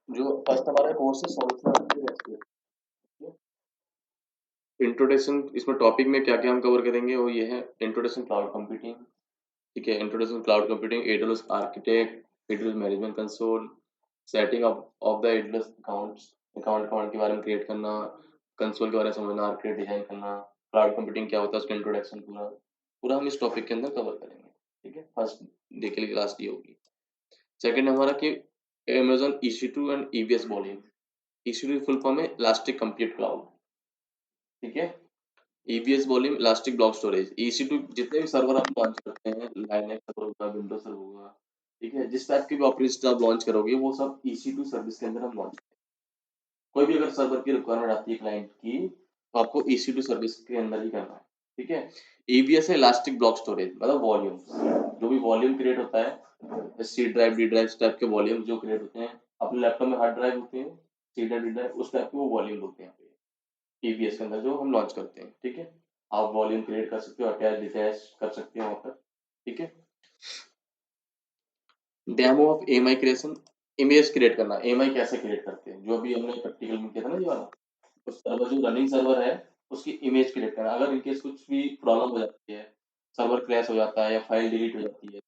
जो फर्स्ट हमारा कोर्स है सॉल्यूशन इंट्रोडक्शन। इसमें टॉपिक में क्या क्या हम कवर करेंगे वो ये है इंट्रोडक्शन क्लाउड कंप्यूटिंग, ठीक है, introduction cloud computing, AWS architect, AWS management console, setting of the AWS accounts, account के बारे में क्रिएट करना, कंसोल के बारे में समझना, आर्किटेक्ट डिजाइन करना, क्लाउड कंप्यूटिंग क्या होता है उसका इंट्रोडक्शन पूरा पूरा हम इस टॉपिक के अंदर कवर करेंगे, ठीक है। फर्स्ट डे के लिए क्लास ये होगी। सेकंड हमारा कि Amazon EC2 and EBS volume. EC2 full form है इलास्टिक कंप्यूट क्लाउड, ठीक है। EBS volume elastic block storage. EC2 जितने भी सर्वर आप लॉन्च करते हैं, लाइनक्स सर्वर होगा, विंडोज सर्वर होगा, ठीक है, जिस टाइप के भी ऑपरेटिंग सिस्टम आप लॉन्च करोगे वो सब EC2 सर्विस के अंदर हम लॉन्च करेंगे। कोई भी अगर सर्वर की रिक्वायरमेंट आती है क्लाइंट की तो आपको EC2 सर्विस के अंदर ही करना है, ठीक है। EBS है इलास्टिक ब्लॉक स्टोरेज, मतलब वॉल्यूम, जो भी वॉल्यूम क्रिएट होता है, C drive D drive type के वॉल्यूम जो क्रिएट होते हैं अपने लैपटॉप में, हार्ड ड्राइव होते हैं, सी ड्राइव डी ड्राइव, उस टाइप के वो वॉल्यूम होते हैं EBS के अंदर जो हम लॉन्च करते हैं, ठीक है। आप वॉल्यूम क्रिएट कर सकते हो, अटैच डिटैच कर सकते हो वहां पर, ठीक है। Demo of MI creation, image create करना, एमआई कैसे क्रिएट करते हैं जो अभी हमने प्रैक्टिकल में किया था ना ये वाला, उस सर्वर जो रनिंग सर्वर है उसकी इमेज क्रिएट करना। अगर इनकेस कुछ भी प्रॉब्लम हो जाती है, सर्वर क्रैश हो जाता है या फाइल डिलीट हो जाती है,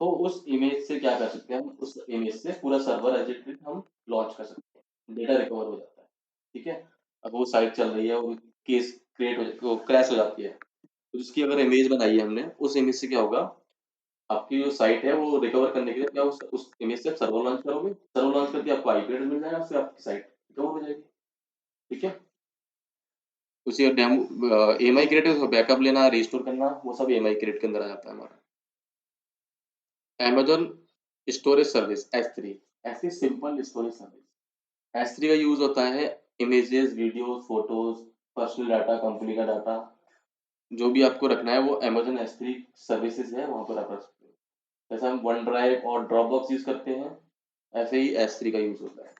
तो उस इमेज से क्या कर सकते हैं हम, उस इमेज से पूरा सर्वर एज इट इज हम लॉन्च कर सकते हैं, डेटा रिकवर हो जाता है, ठीक है। अब वो साइट चल रही है, वो केस क्रिएट हो, क्रैश हो जाती है, तो जिसकी अगर इमेज बनाई है हमने, उस इमेज से क्या होगा, आपकी जो साइट है वो रिकवर करने के लिए क्या उस इमेज से सर्वर लॉन्च करोगे, सर्वर लॉन्च करके आपको आईपी एड्रेस मिल जाएगा, उससे आपकी साइट रिकवर हो जाएगी, ठीक है। उसी डेमो एमआई क्रिएट बैकअप लेना, रिस्टोर करना, वो सब एमआई क्रिएट के अंदर आ जाता है हमारा। Amazon स्टोरेज सर्विस S3, ऐसी सिंपल स्टोरेज सर्विस। S3 का यूज होता है images, videos, photos, personal data, company का डाटा, जो भी आपको रखना है वो Amazon S3 सर्विसेज है, वहां पर आप रख सकते हो। जैसे हम वन ड्राइव और ड्रॉप बॉक्स यूज करते हैं, ऐसे ही S3 का यूज होता है,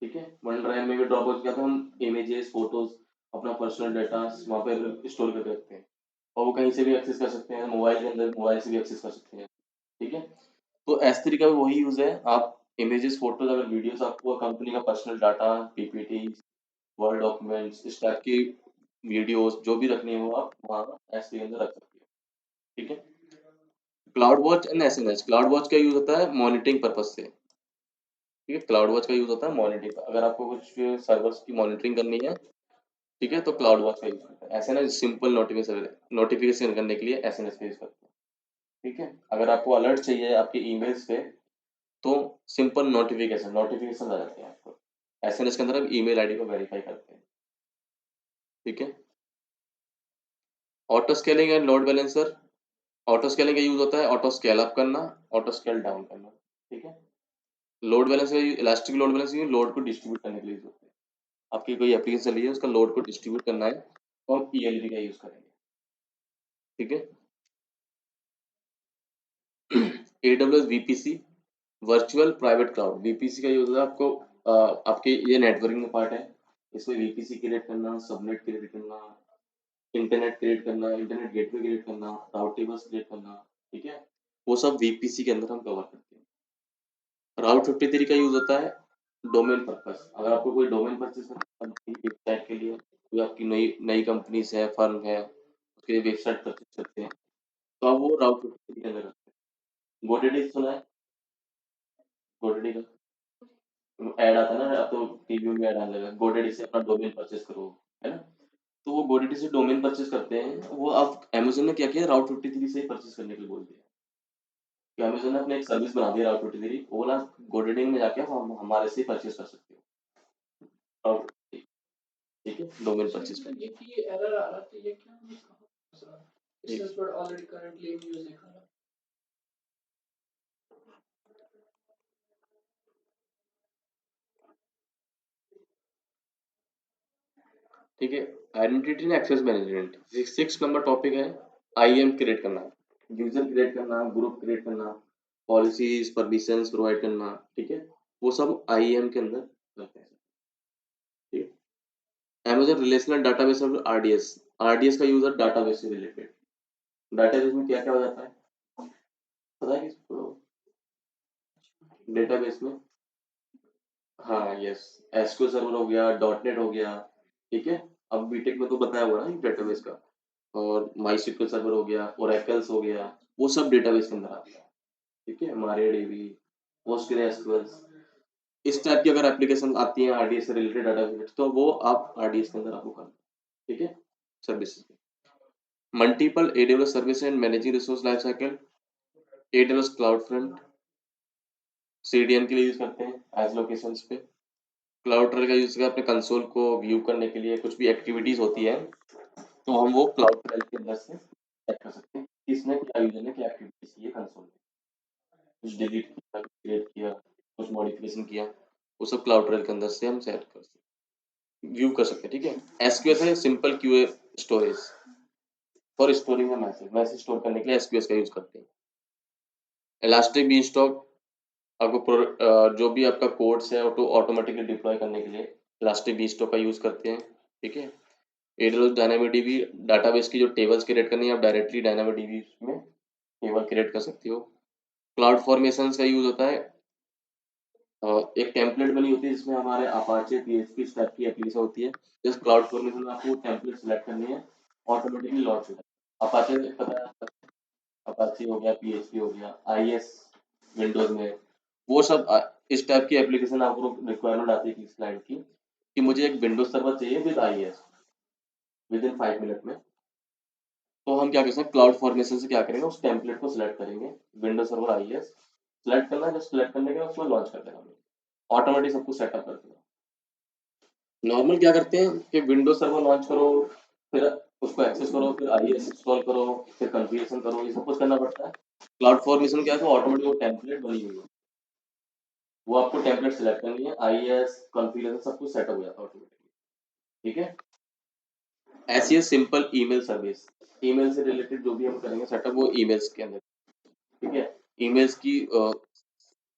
ठीक है। वन ड्राइव में भी ड्रॉप बॉक्स क्या था, हम इमेजेस, फोटोज, अपना पर्सनल डाटा वहाँ पर स्टोर करके रखते हैं, और वो कहीं से भी एक्सेस कर सकते हैं, मोबाइल के अंदर मोबाइल से भी एक्सेस कर सकते हैं, ठीक है। तो S3 का भी वही यूज है। आप इमेजेस, फोटोज, अगर वीडियोस, आपको कंपनी का personal data, PPT, word documents, इस टाइप की वीडियोस जो भी रखनी है वो आप वहाँ S3 के अंदर रख सकते हो, ठीक है। Cloud watch and SNS. Cloud watch का यूज होता है मॉनिटरिंग पर्पज से, ठीक है। क्लाउड वॉच का यूज होता है मॉनिटरिंग, अगर आपको कुछ सर्वर्स की मॉनिटरिंग करनी है, ठीक है, तो क्लाउड वॉच का यूज होता है। एसएनएस सिंपल नोटिफिकेशन नोटिफिकेशन करने के लिए एसएनएस का यूज करते हैं, ठीक है। अगर आपको अलर्ट चाहिए आपके ईमेल्स पे, तो सिंपल नोटिफिकेशन नोटिफिकेशन आ जाते हैं आपको, एसएनएस के अंदर आप ईमेल आईडी को वेरीफाई करते हैं, ठीक है। Auto scaling and load balancer. Auto scaling का यूज होता है ऑटो स्केल अप करना, ऑटो स्केल डाउन करना, ठीक है। Load balancer, elastic load balancer load को डिस्ट्रीब्यूट करने के लिए यूज होता है। आपकी कोई एप्लीकेशन चल रही है, उसका लोड को डिस्ट्रीब्यूट करना है, तो हम ईएलबी का यूज करेंगे, ठीक है। AWS VPC, virtual private cloud. VPC का यूज है आपको आपके ये नेटवर्किंग का पार्ट है, इसमें VPC क्रिएट करना, सबनेट क्रिएट करना, इंटरनेट क्रिएट करना, इंटरनेट गेटवे क्रिएट करना, राउट टेबल्स क्रिएट करना, ठीक है। वो सब VPC के अंदर हम कवर करते हैं। राउट 53 का यूज होता है डोमेन पर्पस। अगर आपको कोई डोमेन परचेज करना है वेबसाइट के लिए, कोई आपकी नई नई कंपनी है, फर्म है, उसके लिए वेबसाइट परचेज करते हैं, तो आप वो राउट 53 के अंदर रखते हैं। गोडेडी सुना है, गोडेडी का ऐड आता है ना, अब तो टीवी में ऐड आने लगा, गोडेडी से अपना डोमेन परचेज करो, है ना। तो वो गोडेडी से डोमेन परचेज करते हैं, वो आप अमेजोन ने क्या किया, राउट 53 से ही परचेज करने के लिए बोल दिया कि अमेजोन ने अपने एक सर्विस बना दिया राउट 53, वो ना गोडेडी में जाके हम हमारे से ही परचेज कर सकते हो, राउट, ठीक है, डोमेन परचेज करना। ये एरर आ रहा था, ये क्या इसमें पर ऑलरेडी करंटली इन यूज दिखा रहा है। ठीक है। Identity and access management, six number topic है। आईएम क्रिएट करना, यूजर क्रिएट करना, ग्रुप क्रिएट करना, पॉलिसीज परमिशंस प्रोवाइड करना, ठीक है, वो सब आईएम के अंदर करते हैं, ठीक है। अमेजन रिलेशनल डाटाबेस और आरडीएस। आरडीएस का यूज है डाटाबेस से रिलेटेड। डाटाबेस में क्या क्या हो जाता है पता है किसको, डेटाबेस में हाँ, यस, एसक्यूएल सर्वर हो गया, डॉटनेट हो गया, ठीक है। अब बीटेक में तो बताया हुआ ना डेटाबेस का, और माईस्क्यूएल सर्वर हो गया, ओरेकल्स हो गया, वो सब डेटाबेस के अंदर आता है, ठीक है। मारियाडीबी, पोस्टग्रेसक्यूएल, इस टाइप की अगर एप्लीकेशन आती है आरडीएस से रिलेटेड डाटा, तो वो आप आरडीएस के अंदर आपको करना, ठीक है। Services multiple AWS service and managing resource life cycle, AWS cloud front, CDN के लिए यूज करते हैं एज लोकेशंस पे। क्लाउड ट्रेल का यूज करके अपने कंसोल को व्यू करने के लिए कुछ भी एक्टिविटीज होती है, तो हम वो क्लाउड ट्रेल के अंदर से चेक कर सकते हैं किसने क्या यूजर ने क्या एक्टिविटीज की है कंसोल में, कुछ डिलीट किया, कुछ क्रिएट किया, कुछ मॉडिफिकेशन किया, वो सब क्लाउड ट्रेल के अंदर से हम सेट कर सकते, व्यू कर सकते हैं, ठीक है। एसक्यूएस है simple QA storage for storing a message, message store करने के लिए एसक्यूएस का यूज करते हैं। इलास्टिक बीनस्टॉक आपको जो भी आपका कोड्स है ऑटो ऑटोमेटिकली डिप्लॉय करने के लिए इलास्टिक बीनस्टॉक का यूज करते हैं, ठीक है। एडब्ल्यूएस डायनामोडीबी डाटाबेस की जो टेबल्स क्रिएट करनी है, आप डायरेक्टली डायनामोडीबी में टेबल क्रिएट कर सकते हो। क्लाउड फॉर्मेशंस का यूज होता है, एक टेम्पलेट बनी होती है जिसमें हमारे अपाचे पीएचपी टाइप की एप्लीकेशन होती है, जिस क्लाउड फॉर्मेशन में आपको टेम्पलेट सेलेक्ट करनी है, ऑटोमेटिकली लॉन्च होता है। अपाचे पता है, अपाचे हो गया, पीएचपी हो गया, आईएस विंडोज में, वो सब इस टाइप की एप्लीकेशन आपको रिक्वायरमेंट आती है किस क्लाइंट की कि मुझे एक विंडोज सर्वर चाहिए with IIS within 5 minute में, तो हम क्या कर सकते हैं क्लाउड फॉर्मेशन से क्या करेंगे, उस टेम्पलेट को सिलेक्ट करेंगे, विंडोज सर्वर आईएस सिलेक्ट करना है, जस्ट सिलेक्ट करने के बाद उसको लॉन्च कर देना, ऑटोमेटिक सब कुछ सेटअप कर देगा। नॉर्मल क्या करते हैं कि विंडोज सर्वर लॉन्च करो, फिर उसको एक्सेस करो, फिर आईएस इंस्टॉल करो, फिर कॉन्फ़िगरेशन करो, ये सब कुछ करना पड़ता है। क्लाउड फॉर्मेशन क्या है, तो ऑटोमेटिक वो टेम्पलेट बनी हुई है, वो आपको टेम्पलेट सिलेक्ट करनी है, आईएस कॉन्फ़िगरेशन सब कुछ सेटअप हो जाता है ऑटोमेटिकली, ठीक है। ऐसी है सिंपल ईमेल सर्विस, ईमेल से रिलेटेड जो भी हम करेंगे सेटअप वो ईमेल्स के अंदर, ठीक है। ईमेल्स की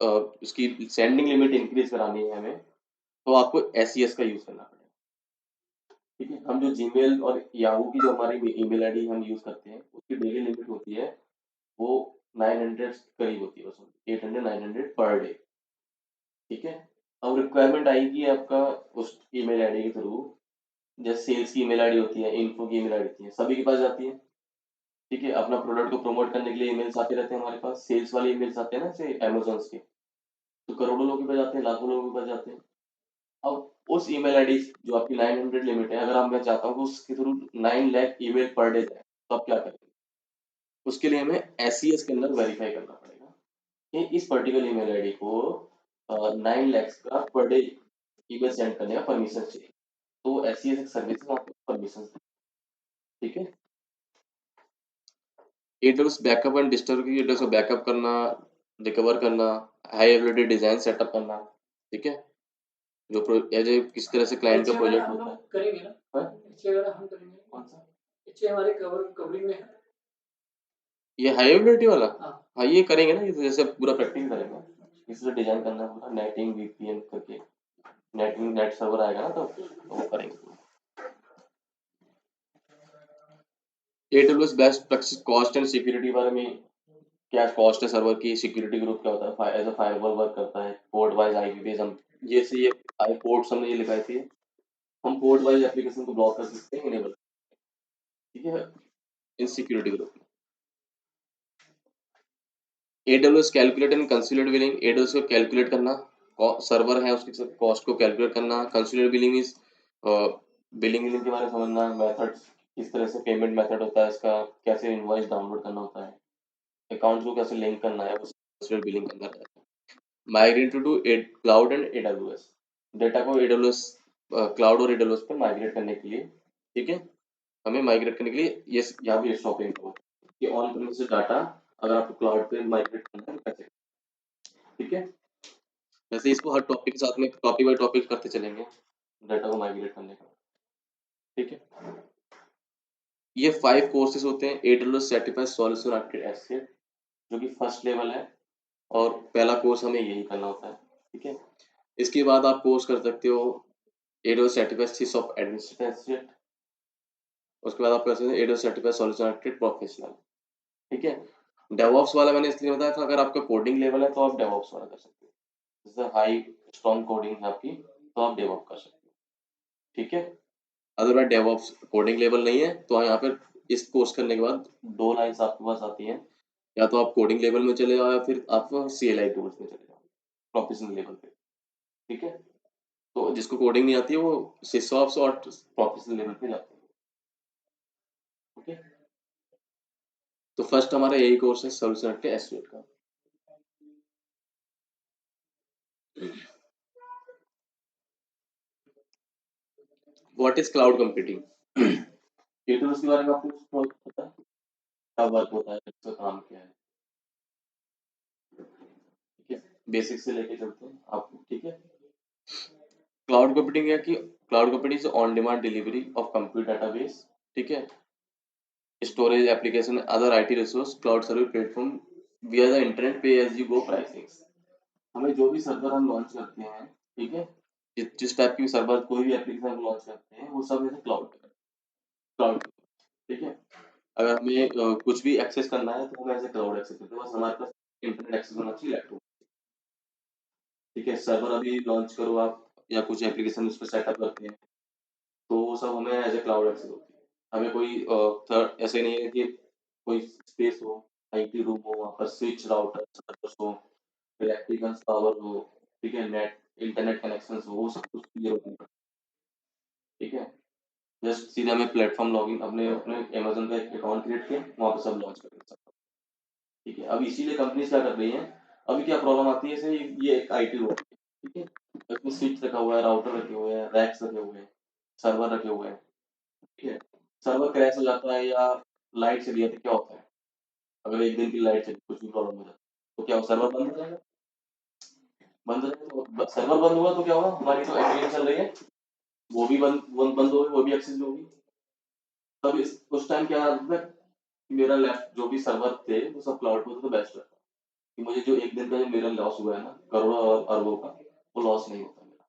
उसकी सेंडिंग लिमिट इंक्रीज करानी है हमें, तो आपको एसईएस का यूज करना पड़ेगा, ठीक है। हम जो जीमेल और याहू की जो हमारी ईमेल आईडी हम यूज करते हैं उसकी डेली लिमिट होती है, वो 900 करीब होती है, उसमें 800 900 पर डे, ठीक है। अब रिक्वायरमेंट आएगी आपका उस ईमेल आईडी के थ्रू, जैसे सेल्स की ईमेल आईडी होती है, इन्फो की ईमेल आईडी होती है, सभी के पास जाती है, ठीक है। अपना प्रोडक्ट को प्रमोट करने के लिए ईमेल्स आते रहते हैं हमारे पास, सेल्स वाले ईमेल्स आते हैं ना, जैसे अमेजोन के, तो करोड़ों लोगों के पास जाते हैं, लाखों लोगों के पास जाते हैं। अब उस ईमेल आईडी जो आपकी 900 लिमिट है, अगर मैं चाहता हूँ कि उसके through 9 lakh email per day जाए, तो आप क्या करेंगे, उसके लिए हमें एसईएस के अंदर वेरीफाई करना पड़ेगा कि इस पर्टिकुलर ईमेल आईडी को 9 लाख का पर डे ईमेल सेंड करने का परमिशन चाहिए, तो एसईएस एक सर्विस है, आपको परमिशन, ठीक है। एडब्ल्यूएस बैकअप एंड डिस्टर्ब की एडब्ल्यूएस को बैकअप करना, रिकवर करना, हाई अवेलेबिलिटी डिजाइन सेटअप करना, ठीक है। जो एज ए किस तरह से क्लाइंट का प्रोजेक्ट होता है, करेंगे ना, हाँ? वगैरह हम करेंगे, कौन सा, हमारे कवरिंग में है। ये हाई अवेलेबिलिटी वाला, हाँ हाँ ये करेंगे ना, ये तो जैसे पूरा प्रैक्टिस करेंगे, इसलिए डिजाइन करना है पूरा, नेटिंग वीपीएन करके नेटिंग नेट सर्वर आएगा ना, तो वो करेंगे। AWS best practice cost and security बारे में, क्या कॉस्ट है सर्वर की, सिक्योरिटी ग्रुप क्या होता है, एज अ फायरवॉल वर्क करता है, पोर्ट वाइज आईपी बेस, हम जैसे ये आई पोर्ट्स हमने ये लिखाई थी, हम पोर्ट वाइज एप्लीकेशन को ब्लॉक कर सकते हैं, इनेबल, ठीक है, इन सिक्योरिटी ग्रुप में। AWS calculate and considered billing, AWS को कैलकुलेट करना, सर्वर है उसकी कॉस्ट को कैलकुलेट करना, कंसीडर्ड बिलिंग इज बिलिंग के बारे में समझना, मेथड्स किस तरह से पेमेंट मेथड होता है इसका, कैसे इनवॉइस डाउनलोड करना होता है, अकाउंट को कैसे लिंक करना है, वो कंसीडर्ड बिलिंग के अंदर है। Migrate to cloud and AWS, data को एडब्ल्यूएस क्लाउड और एडब्ल्यूएस पे माइग्रेट करने के लिए, ठीक है, हमें माइग्रेट करने के लिए ये यहाँ पे शॉपिंग हो कि ऑन प्रेमिसेस डाटा अगर आपको क्लाउड पे माइग्रेट करना है तो कैसे, ठीक है। वैसे इसको हर टॉपिक के साथ में टॉपिक बाय टॉपिक करते चलेंगे, डाटा को माइग्रेट करने का, ठीक है। ये 5 कोर्सेज होते हैं, AWS certified solution architect SCA, जो कि फर्स्ट लेवल है, और पहला कोर्स हमें यही करना होता है, ठीक है। इसके बाद आप कोर्स कर सकते हो एडब्ल्यूएस सर्टिफाइड सिसऑप एडमिनिस्ट्रेटर, उसके बाद आप कर सकते हैं AWS certified solution architect professional, ठीक है। डेवऑप्स वाला मैंने इसलिए बताया था, अगर आपका कोडिंग लेवल है तो आप डेवऑप्स वाला कर सकते हो, जैसे हाई स्ट्रॉन्ग कोडिंग है आपकी तो आप डेवऑप कर सकते हो, ठीक है। अदरवाइज डेवऑप्स कोडिंग लेवल नहीं है तो यहाँ पर इस कोर्स करने के बाद दो लाइंस आपके पास आती हैं, या तो आप कोडिंग लेवल में चले जाओ या फिर आप CLI टूल्स में चले जाओ प्रोफेशनल लेवल पे, ठीक है। तो जिसको कोडिंग नहीं आती है वो सिसऑप्स और प्रोफेशनल लेवल पे जाते हैं, ओके। तो फर्स्ट हमारा यही कोर्स है सॉल्यूशन के एस्टिमेट का। What is cloud computing? ये टूल्स के बारे में आपको कुछ पता है, क्या वर्क होता है, इसका काम क्या है, ठीक है। बेसिक से लेके चलते हैं आपको, ठीक है। क्लाउड कंप्यूटिंग है कि cloud computing is on demand delivery of computer database, ठीक है, storage application other IT resource cloud service platform विया द इंटरनेट पे एज यू गो प्राइसिंग। हमें जो भी सर्वर हम लॉन्च करते हैं, ठीक है, जिस टाइप की सर्वर कोई भी एप्लीकेशन हम लॉन्च करते हैं वो सब ऐसे क्लाउड क्लाउड, ठीक है। अगर हमें कुछ भी एक्सेस करना है तो हम ऐसे क्लाउड एक्सेस करते हैं, बस हमारे पास इंटरनेट एक्सेस होना चाहिए लैपटॉप, ठीक है। सर्वर अभी लॉन्च करो आप या कुछ एप्लीकेशन उस पर सेटअप करते हैं तो वो सब हमें एज ए क्लाउड एक्सेस होती है। हमें कोई थर्ड ऐसे नहीं है कि कोई स्पेस हो, IT रूम हो, वहाँ पर स्विच राउटर सर्वर्स हो, इलेक्ट्रिकल पावर हो, ठीक है, नेट इंटरनेट कनेक्शन हो, वो सब कुछ क्लियर होती है, ठीक है। जस्ट सीधा हमें प्लेटफॉर्म लॉगिन अपने अपने अमेजन का एक अकाउंट क्रिएट किया, वहाँ पर सब लॉन्च कर सकते, ठीक है। अब इसीलिए कंपनीज क्या कर रही हैं, अभी क्या प्रॉब्लम आती है, जैसे ये एक IT रूम, ठीक है, इसमें स्विच रखा हुआ है, राउटर रखे हुए हैं, रैक्स रखे हुए हैं, सर्वर रखे हुए हैं, ठीक है। सर्वर क्रैश हो जाता है या लाइट चली जाती है, क्या होता है, अगर एक दिन की लाइट चली कुछ भी प्रॉब्लम हो जाती है तो क्या सर्वर बंद हो जाएगा, बंद हो जाएगा। तो सर्वर बंद हुआ तो क्या होगा, हमारी जो एप्लीकेशन चल रही है वो भी बंद हो गई, वो भी एक्सेस नहीं होगी। तब उस टाइम क्या होता है कि मेरा लेफ्ट जो भी सर्वर थे वो सब क्लाउड पे थे तो बेस्ट रहता कि मुझे जो एक दिन का जो मेरा लॉस हुआ है ना करोड़ों और अरबों का, वो लॉस नहीं होता मेरा,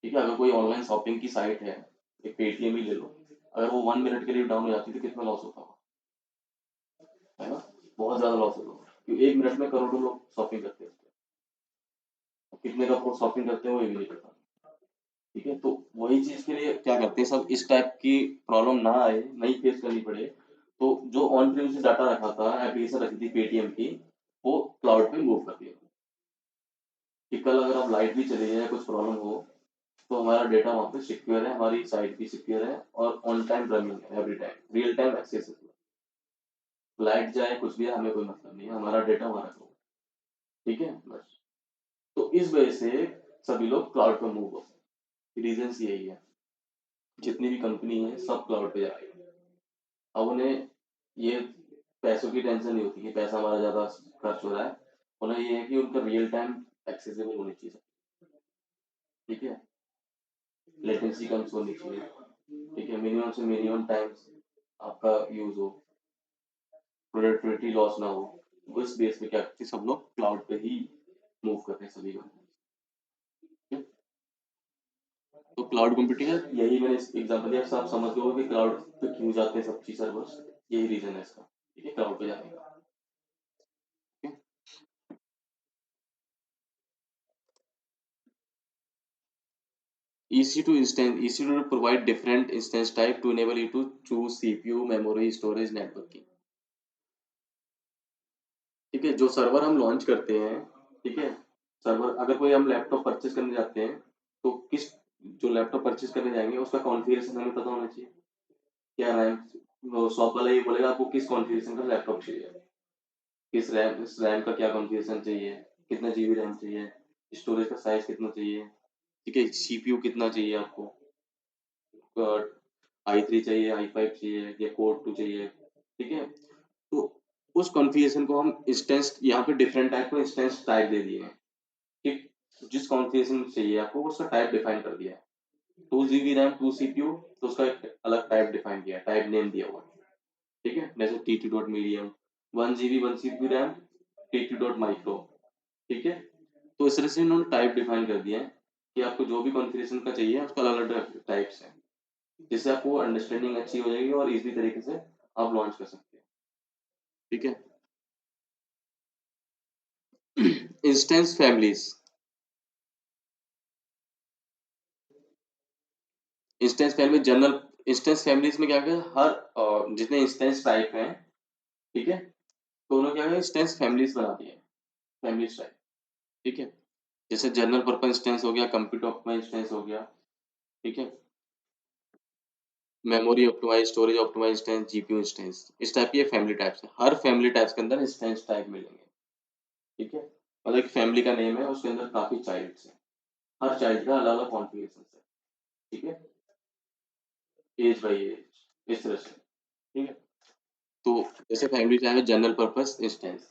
ठीक है। अगर कोई ऑनलाइन शॉपिंग की साइट है, एक पेटीएम ही ले लो, अगर वो 1 मिनट के लिए डाउन हो जाती तो कितना लॉस होता होगा, है ना, बहुत ज्यादा लॉस होता होगा क्योंकि 1 मिनट में करोड़ों लोग शॉपिंग करते हैं, कितने का शॉपिंग करते हैं वो ये भी नहीं पता, ठीक है। तो वही चीज के लिए क्या करते हैं सब, इस टाइप की प्रॉब्लम ना आए, नहीं फेस करनी पड़े, तो जो ऑन प्रीमिस डाटा रखा था, एप्लीकेशन रखी थी पेटीएम की, वो क्लाउड पे मूव कर दिया कि कल अगर आप लाइट भी चली जाए कुछ प्रॉब्लम हो तो हमारा डेटा वहाँ पे सिक्योर है, हमारी साइट भी सिक्योर है और ऑन टाइम रनिंग है, every time real time access है, लाइट जाए कुछ भी है हमें कोई मतलब नहीं है, हमारा डेटा वहाँ रखा हुआ है, ठीक है बस। तो इस वजह से सभी लोग क्लाउड पे मूव हो, रीजन यही है, जितनी भी कंपनी है सब क्लाउड पे जा रही है। अब उन्हें ये पैसों की टेंशन नहीं होती कि पैसा हमारा ज़्यादा खर्च हो रहा है, उन्हें ये है कि उनका रियल टाइम एक्सेसिबल होनी चाहिए, ठीक है, लेटेंसी कम होनी चाहिए, ठीक है, मिनिमम से मिनिमम टाइम आपका यूज हो, प्रोडक्टिविटी लॉस ना हो। तो इस बेस पे क्या करते हैं सब लोग क्लाउड पे ही मूव करते हैं सभी लोग, तो क्लाउड कंप्यूटिंग है, यही मैंने एग्जांपल दिया, आप समझ गए हो कि क्लाउड पे क्यों जाते हैं सब चीज सर्वर्स, यही रीजन है इसका, ठीक है, क्लाउड पे जाने का, ठीक है। EC2 provide different instance type to enable you to choose CPU, memory, storage, networking, ठीक है। जो सर्वर हम लॉन्च करते हैं, ठीक है, सर्वर अगर कोई हम लैपटॉप परचेज करने जाते हैं तो किस जो लैपटॉप परचेज करने जाएंगे उसका कॉन्फ़िगरेशन हमें पता होना चाहिए, क्या रैम, शॉप वाला ये बोलेगा आपको किस कॉन्फ़िगरेशन का लैपटॉप चाहिए, किस रैम का क्या कॉन्फ़िगरेशन चाहिए, कितना जीबी रैम चाहिए, स्टोरेज का साइज कितना चाहिए, ठीक है, CPU कितना चाहिए आपको, i3 चाहिए, i5 चाहिए या कोर 2 चाहिए, ठीक है। तो उस कॉन्फ़िगरेशन को हम इंस्टेंस यहाँ पे डिफरेंट टाइप को इंस्टेंस टाइप दे दिए हैं, ठीक, जिस कॉन्फ़िगरेशन चाहिए आपको उसका टाइप डिफाइन कर दिया है, 2 GB रैम 2 CPU तो उसका एक अलग टाइप डिफाइन किया है, टाइप नेम दिया हुआ है, ठीक है, जैसे TT dot medium, 1 GB 1 CPU RAM, TT dot micro, ठीक है। तो इस तरह से इन्होंने टाइप डिफाइन कर दिया है कि आपको जो भी कॉन्फ़िगरेशन का चाहिए उसका अलग अलग टाइप्स है, जिससे आपको अंडरस्टैंडिंग अच्छी हो जाएगी और इजी तरीके से आप लॉन्च कर सकते हैं, ठीक है। Instance families, instance family general instance families में क्या है, हर जितने इंस्टेंस टाइप हैं, ठीक है, तो उन्होंने क्या है, इंस्टेंस फैमिलीज बना दी है, फैमिलीज टाइप, ठीक है। जैसे जनरल पर्पस इंस्टेंस हो गया, कंप्यूटर ऑप्टिमाइज इंस्टेंस हो गया, ठीक है, memory optimise, storage optimise instance, GPU instance, इस टाइप की फैमिली टाइप्स है। हर फैमिली टाइप्स के अंदर इंस्टेंस टाइप मिलेंगे, ठीक है। मतलब एक फैमिली का नेम है, उसके अंदर काफी चाइल्ड्स हैं, हर चाइल्ड का अलग अलग कॉन्फ़िगरेशन है, ठीक है, एज बाई एज, इस तरह से, ठीक है। तो जैसे फैमिली टाइप है general purpose instance.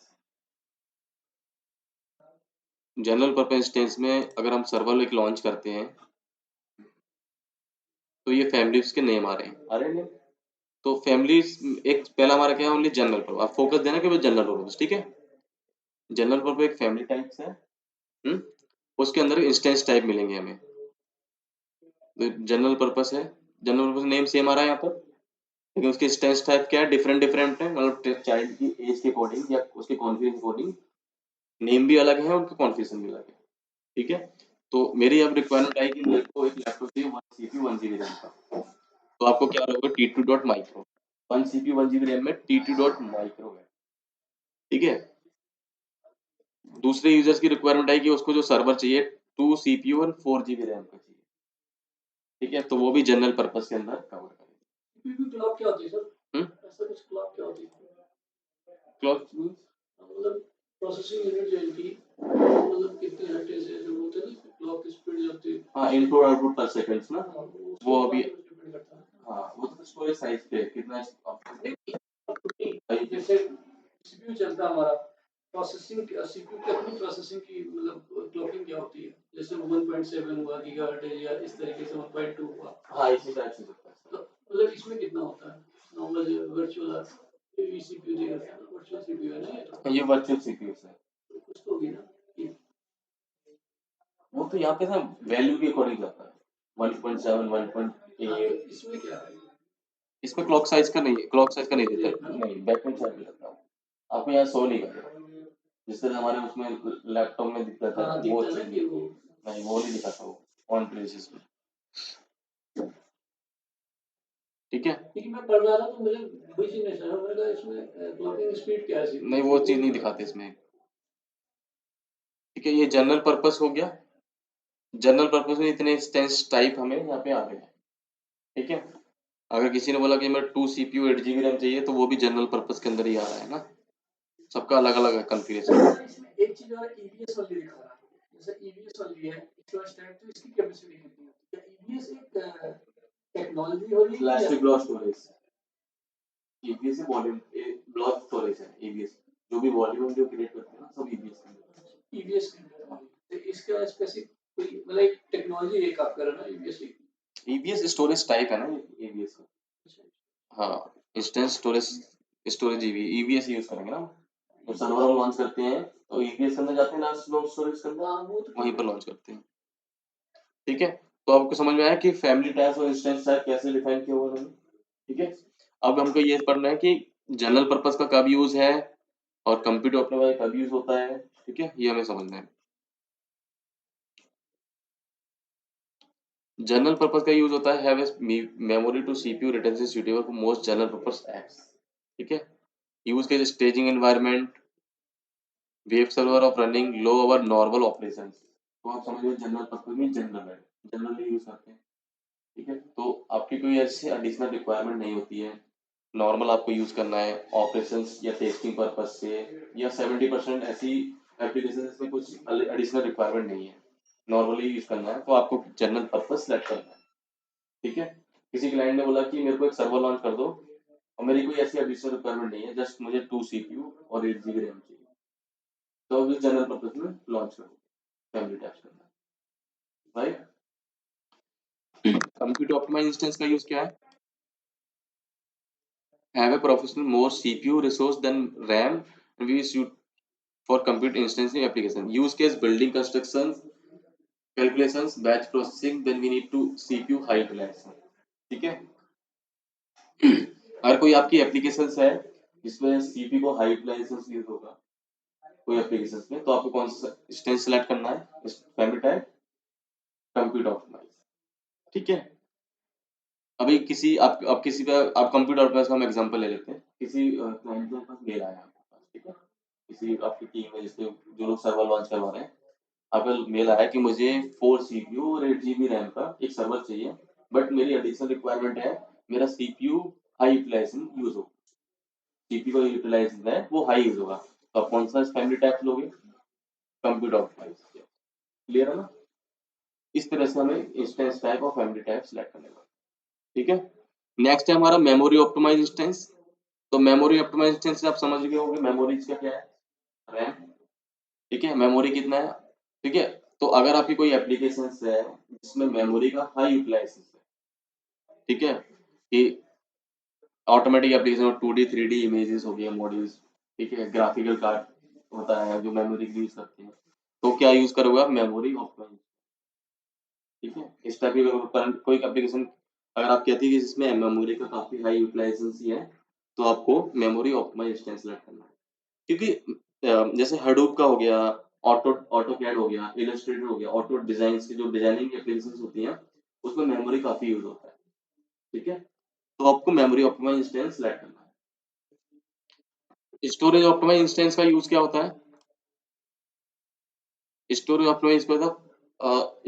General purpose instance में अगर हम सर्वर एक लॉन्च करते हैं, तो ये फैमिलीज के नेम आ रहे हैं। तो फैमिलीज एक पहला हमारा क्या है, ओनली जनरल पर्पस, आप फोकस देना कि जनरल पर्पस, ठीक है। जनरल पर्पस एक फैमिली टाइप्स है, हम्म, उसके अंदर इंस्टेंस टाइप मिलेंगे हमें। तो जनरल पर्पस है, जनरल पर्पस नेम सेम आ रहा है यहाँ पर, लेकिन उसके इंस्टेंस टाइप क्या है, डिफरेंट डिफरेंट है, मतलब चाइल्ड की एज के अकॉर्डिंग या उसके कॉन्फिगरेशन के अकॉर्डिंग नेम भी अलग है, उनके कॉन्फिगरेशन भी अलग है, ठीक है। तो मेरी अब रिक्वायरमेंट आई कि मेरे को एक लैपटॉप चाहिए 1 सीपीयू 1 जीबी रैम का, तो आपको क्या होगा, T2 dot micro, 1 CPU 1 GB RAM में T2 डॉट माइक्रो है, ठीक है। दूसरे यूजर्स की रिक्वायरमेंट आई कि उसको जो सर्वर चाहिए 2 सीपीयू और 4 जीबी रैम का चाहिए, ठीक है, तो वो भी जनरल पर्पस के अंदर कवर करेंगे। सीपीयू क्लॉक क्या होती है सर? ऐसा कुछ क्लॉक क्या होती है? क्लॉक मतलब प्रोसेसिंग यूनिट जो इनकी मतलब कितनी हर्ट्ज है, जो बोलते हैं ना क्लॉक की स्पीड जो होती है, हाँ, इनपुट आउटपुट पर सेकंड्स ना, हाँ, वो उसके अभी, ऊपर डिपेंड करता है। हाँ, वो तो स्टोरेज साइज पे है, कितना जैसे सीपीयू चलता है हमारा, प्रोसेसिंग सीपीयू की अपनी प्रोसेसिंग की मतलब क्लॉकिंग क्या होती है, जैसे 1.7 हुआ गीगाहर्ट्ज या इस तरीके से 1.2 हुआ, हाँ, इसी टाइप से चलता है। तो मतलब इसमें कितना होता है नॉर्मल वर्चुअल सीपीयू देगा था, वर्चुअल सीपीयू है ना ये, तो ये वर्चुअल सीपीयू है, कुछ तो होगी ना ये? वो तो यहाँ पे ना वैल्यू के अकॉर्डिंग जाता है, 1.7 हाँ, 1.8, तो इसमें क्या है? इसमें क्लॉक साइज का नहीं है, क्लॉक साइज का नहीं देता, नहीं बैकएंड साइड पे लगता है, आपको यहाँ शो नहीं करेगा, जिस तरह हमारे उसमें लैपटॉप में दिखता था, हाँ वो दिखता है चीज ना कि नहीं, वो, नहीं वो नहीं दिखाता, वो ऑन प्रेसिस पे, ठीक है। क्योंकि मैं पढ़ रहा था तो मुझे वही चीज नहीं समझ, मैंने कहा इसमें क्लॉकिंग स्पीड क्या है नहीं सीपीयू की, वो वो चीज नहीं नहीं पता। दिखाते इसमें, ठीक है। ये जनरल पर्पस हो गया, जनरल पर्पस में इतने इंस्टेंस टाइप हमें यहाँ पे आ गए हैं, ठीक है। अगर किसी ने बोला कि मैं 2 सीपीयू 8 जीबी रैम चाहिए, तो वो भी जनरल पर्पस के अंदर ही आ रहा है ना, सबका अलग अलग है कॉन्फ़िगरेशन। सर इसमें एक चीज और ईवीएस वाली दिखा रहा है, जैसे ईवीएस वाली है स्टोरेज टाइप, तो इसकी कैपेसिटी कितनी होती है? ईवीएस एक टेक्नोलॉजी हो रही है या elastic block storage, EBS volume block storage है, ईबीएस जो भी वॉल्यूम जो क्रिएट करते हैं ना, सब ईबीएस के अंदर। ईवीएस की टेक्नोलॉजी, तो इसका स्पेसिफिक कोई मतलब एक टेक्नोलॉजी एक आप कर रहे हो ना ईवीएस की? ईबीएस स्टोरेज टाइप है ना, ईबीएस का, हाँ, instance storage, storage EBS use करेंगे ना, जब सर्वर हम लॉन्च करते हैं तो ईबीएस के अंदर जाते हैं, लास्ट ब्लॉक स्टोरेज के हाँ अंदर वो तो वहीं ठीक पर है। लॉन्च करते हैं, ठीक है। तो आपको समझ में आया कि फैमिली टाइप्स और इंस्टेंस टाइप कैसे डिफाइन किया हुआ है उन्होंने, ठीक है। अब हमको ये पढ़ना है कि जनरल पर्पस का कब यूज है और कंप्यूटर ऑप्टिमाइज कब यूज होता है, ठीक है, ये हमें समझना है। जनरल पर्पस का यूज होता है have memory to CPU retention suitable for most general purpose apps, ठीक है। यूज के staging environment, web server of running low over normal operations, तो आप समझ लो जनरल पर्पस में जनरल है, जनरली यूज करते हैं, ठीक है। तो आपकी कोई ऐसी एडिशनल रिक्वायरमेंट नहीं होती है, नॉर्मल आपको यूज करना है ऑपरेशंस या टेस्टिंग पर्पस से, या 70% ऐसी एप्लीकेशन जिसमें कुछ एडिशनल रिक्वायरमेंट नहीं है, नॉर्मली यूज करना है, तो आपको जनरल पर्पस सेलेक्ट करना है, ठीक है। किसी क्लाइंट ने बोला कि मेरे को एक सर्वर लॉन्च कर दो और मेरी कोई ऐसी एडिशनल रिक्वायरमेंट नहीं है, जस्ट मुझे 2 सीपीयू और 8 जीबी रैम चाहिए, तो अभी जनरल पर्पस में लॉन्च करो, फैमिली टैब्स करना, राइट। कंप्यूटर ऑप्टिमाइज इंस्टेंस का यूज क्या है, have a professional more CPU resource than RAM and we use for compute instancing application. Use case building constructions, calculations, batch processing. Then we need to CPU high utilization. ठीक है। अगर कोई आपकी applications है जिसमें CPU को high utilisation use होगा कोई एप्लीकेशंस में, तो आपको कौन सा इंस्टेंस सेलेक्ट करना है, फैमिली टाइप कंप्यूट ऑप्टिमाइज, ठीक है। अभी किसी आप किसी पे आप कंप्यूटर पे हम एग्जांपल ले लेते हैं, किसी क्लाइंट के पास मेल आया आपके पास, ठीक है, किसी आपकी टीम में जिससे जो लोग सर्वर लॉन्च करवा रहे हैं, आपका मेल आया कि मुझे 4 सीपीयू और 8 जीबी रैम का एक सर्वर चाहिए, बट मेरी एडिशनल रिक्वायरमेंट है मेरा सीपीयू हाई यूटिलाइजेशन यूज हो, सीपीयू का यूटिलाइजेशन है वो हाई यूज होगा, तो आप कौन सा फैमिली टाइप लोगे? Computer optimise. क्लियर है ना? इस तरह से हमें इंस्टेंस टाइप और फैमिली टाइप सिलेक्ट करने का, ठीक है। नेक्स्ट है हमारा मेमोरी ऑप्टिमाइज इंस्टेंस। तो मेमोरी ऑप्टिमाइज इंस्टेंस आप समझ गए होंगे मेमोरीज का क्या है, रैम, ठीक है, मेमोरी कितना है, ठीक है। तो अगर आपकी कोई एप्लीकेशन है जिसमें मेमोरी का हाई यूटिलाइजेशन है, ठीक है, कि automatic application 2D 3D images हो गए मॉड्यूल्स, ठीक है, ग्राफिकल कार्ड होता है जो मेमोरी यूज करते हैं, तो क्या यूज करोगे आप? मेमोरी ऑप्टिमाइज, ठीक है। इस टाइप की कोई एप्लीकेशन अगर आप कहती है कि जिसमें मेमोरी का काफी हाई यूटिलाइजेशन है, तो आपको मेमोरी ऑप्टिमाइज इंस्टेंस सेलेक्ट करना है, क्योंकि जैसे हडूप का हो गया, ऑटो कैड हो गया, इलस्ट्रेटर हो गया, ऑटो डिजाइन की जो डिजाइनिंग एप्लीकेशंस होती हैं उसमें मेमोरी काफी यूज होता है, ठीक है। तो आपको मेमोरी ऑप्टिमाइज इंस्टेंस सेलेक्ट करना है। स्टोरेज ऑप्टिमाइज इंस्टेंस का यूज क्या होता है? स्टोरेज ऑप्टिमाइज का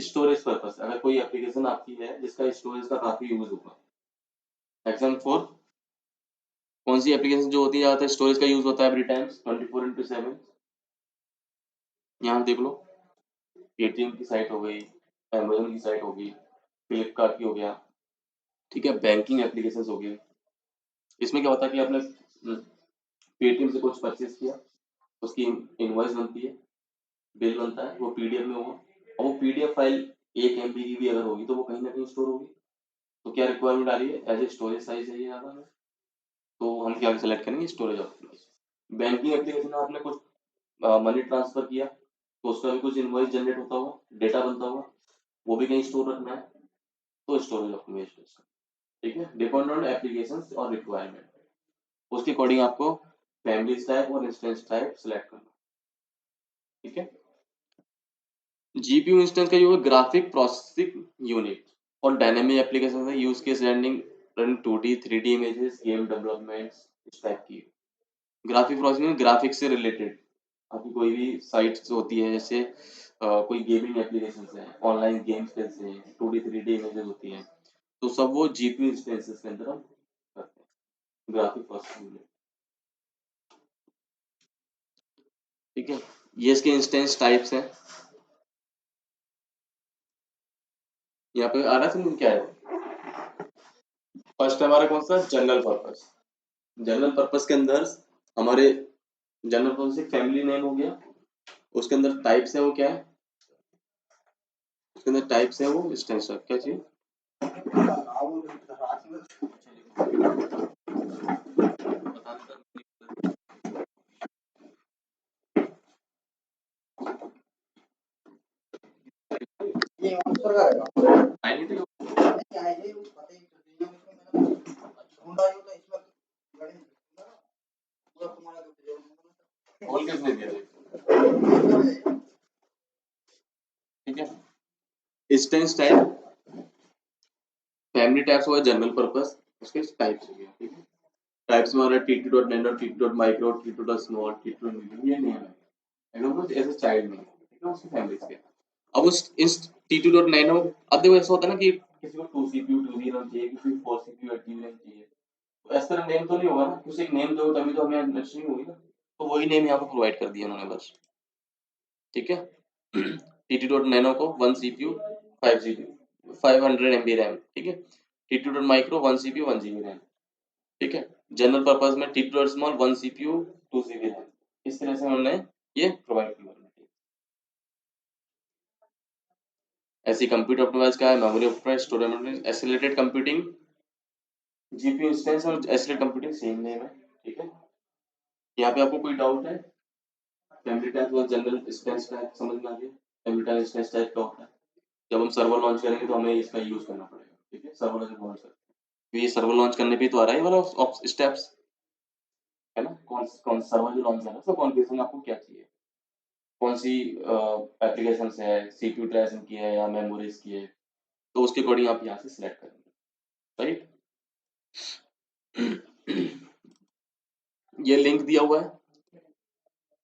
स्टोरेज पर्पस, अगर कोई एप्लीकेशन आपकी है जिसका स्टोरेज का काफी यूज होगा, एग्जाम्पल फॉर कौन सी एप्लीकेशन जो होती है ज्यादातर स्टोरेज का यूज होता है एवरी टाइम 24/7? यहाँ देख लो, पेटीएम की साइट हो गई, अमेजोन की साइट हो गई, फ्लिपकार्ट की हो गया, ठीक है, बैंकिंग एप्लीकेशन हो गई। इसमें क्या होता है कि आपने पेटीएम से कुछ परचेज किया, उसकी इनवॉइस बनती है, बिल बनता है, वो पीडीएफ में होगा, और वो पीडीएफ फाइल 1 MB की भी अगर होगी तो वो कहीं ना कहीं स्टोर होगी, तो क्या रिक्वायरमेंट आ रही है? एज ए स्टोरेज साइज चाहिए ज्यादा हमें, तो हम क्या सेलेक्ट करेंगे? Storage optimise. बैंकिंग एप्लीकेशन आपने कुछ मनी ट्रांसफर किया, तो उसका भी कुछ इनवॉइस जनरेट होता होगा, डेटा बनता होगा, वो भी कहीं स्टोर रखना है, तो स्टोरेज ऑप्टिमाइज, ठीक है, डिपेंड ऑन एप्लीकेशन और रिक्वायरमेंट, उसके अकॉर्डिंग आपको फैमिली टाइप और इंस्टेंस टाइप सेलेक्ट करना, ठीक है। जीपीयू इंस्टेंस का यूज ग्राफिक प्रोसेसिंग यूनिट और डायनेमिक एप्लीकेशन है, use case running run 2D 3D images, game development, इस टाइप की। ग्राफिक प्रोसेसिंग ग्राफिक्स से रिलेटेड आपकी कोई भी साइट्स होती है, जैसे कोई गेमिंग एप्लीकेशन है, ऑनलाइन गेम्स खेलते हैं, 2D 3D इमेजेस होती हैं, तो सब वो जीपीयू इंस्टेंसेस के अंदर हम करते हैं, ग्राफिक प्रोसेसिंग, ठीक है। ये इसके इंस्टेंस टाइप्स हैं, यहाँ पे आ रहा है समझ क्या है। फर्स्ट हमारा कौन सा? General purpose. जनरल पर्पस के अंदर हमारे जनरल पर्पस एक फैमिली नेम हो गया, उसके अंदर टाइप्स है, वो क्या है, उसके अंदर टाइप्स है वो इंस्टेंस टाइप, क्या चाहिए? ये आंसर का रहेगा आई नहीं तो नहीं आई नहीं पता ही ढूंढा ही होता इसमें पूरा तुम्हारा कॉल किसने दिया, ठीक है। इंस्टेंस टाइप, फैमिली टाइप्स हुआ जनरल पर्पस, उसके टाइप्स हो गया, ठीक है। टाइप्स में हमारा tt.nano, tt.micro, tt.small, tt.medium, ये नेम है, एज अ चाइल्ड नेम, ठीक है, उसकी फैमिली के। अब उस इस t2.nano, अब देखो ऐसा होता है ना कि किसी को 2 CPU 2GB RAM चाहिए, किसी को 4 CPU 8GB RAM चाहिए, तो ऐसा तरह नेम तो नहीं होगा ना, कुछ एक नेम दो तभी तो हमें अंडरस्टैंडिंग होगी ना, तो वही नेम यहाँ पर प्रोवाइड कर दिया उन्होंने बस, ठीक है। tt.nano को 1 CPU 5GB 500 MB रैम, ठीक है। tt.micro 1 CPU 1 GB रैम, ठीक है। जनरल पर्पस में tt.small 1 CPU 2 GB रैम, इस तरह से उन्होंने ये प्रोवाइड किया। ऐसी कंप्यूटर ऑप्टिमाइज का है, memory optimise, storage optimise, accelerated computing, GPU instance और एक्सेलरेटेड कंप्यूटिंग सेम नेम है, ठीक है। यहाँ पे आपको कोई डाउट है? फैमिली टाइप और जनरल इंस्टेंस टाइप समझ में आ गया? फैमिली टाइप इंस्टेंस टाइप क्या होता है? जब हम सर्वर लॉन्च करेंगे तो हमें इसका यूज करना पड़ेगा, ठीक है, सर्वर लॉन्च करते हैं, तो ये सर्वर लॉन्च करने पे तो आ रहा है ये वाला स्टेप्स, है ना, कौन कौन सर्वर जो लॉन्च करना है, तो कॉन्फ़िगरेशन आपको क्या चाहिए, कौन सी एप्लीकेशन है, सीपीयू यूटिलाइजेशन की है या मेमोरीज की है, तो उसके अकॉर्डिंग आप यहाँ से सिलेक्ट करेंगे। राइट। ये लिंक दिया हुआ है,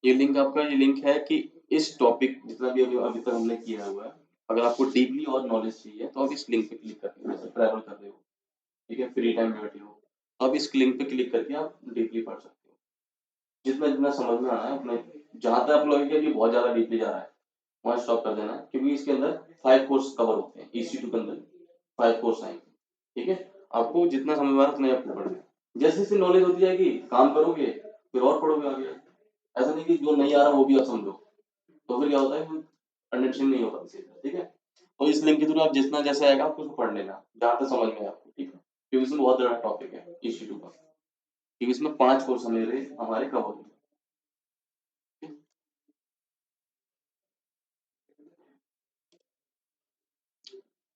ये लिंक आपका, ये लिंक है कि इस टॉपिक जितना भी अभी तक हमने किया हुआ है, अगर आपको डीपली और नॉलेज चाहिए तो आप इस लिंक पे क्लिक करके, जैसे ट्रैवल कर रहे हो, ठीक है, फ्री टाइम में बैठे हो, तो आप इस लिंक पे क्लिक करके आप डीपली पढ़ सकते हो, जितना जितना समझ में आना है अपने। जहां तक आपको लगे कि ये बहुत ज्यादा डीपली जा रहा है, वहां स्टॉप कर देना है, क्योंकि इसके अंदर 5 कोर्स कवर होते हैं, EC2 के अंदर 5 कोर्स आएंगे, ठीक है। आपको जितना समझ में आ रहा है उतना ही आपको पढ़ना है, जैसे जैसे नॉलेज होती जाएगी काम करोगे फिर और पढ़ोगे आगे। ऐसा नहीं कि जो नहीं आ रहा वो भी आप समझो, तो फिर क्या होता है, अंडरस्टैंड नहीं हो पाती सही तरह, ठीक है। तो इस लिंक के थ्रू आप जितना जैसे आएगा आपको उसको पढ़ लेना, जहाँ तक समझ में आए आपको, ठीक है, क्योंकि इसमें बहुत बड़ा टॉपिक है EC2 का, क्योंकि इसमें 5 कोर्स हमारे कवर होंगे।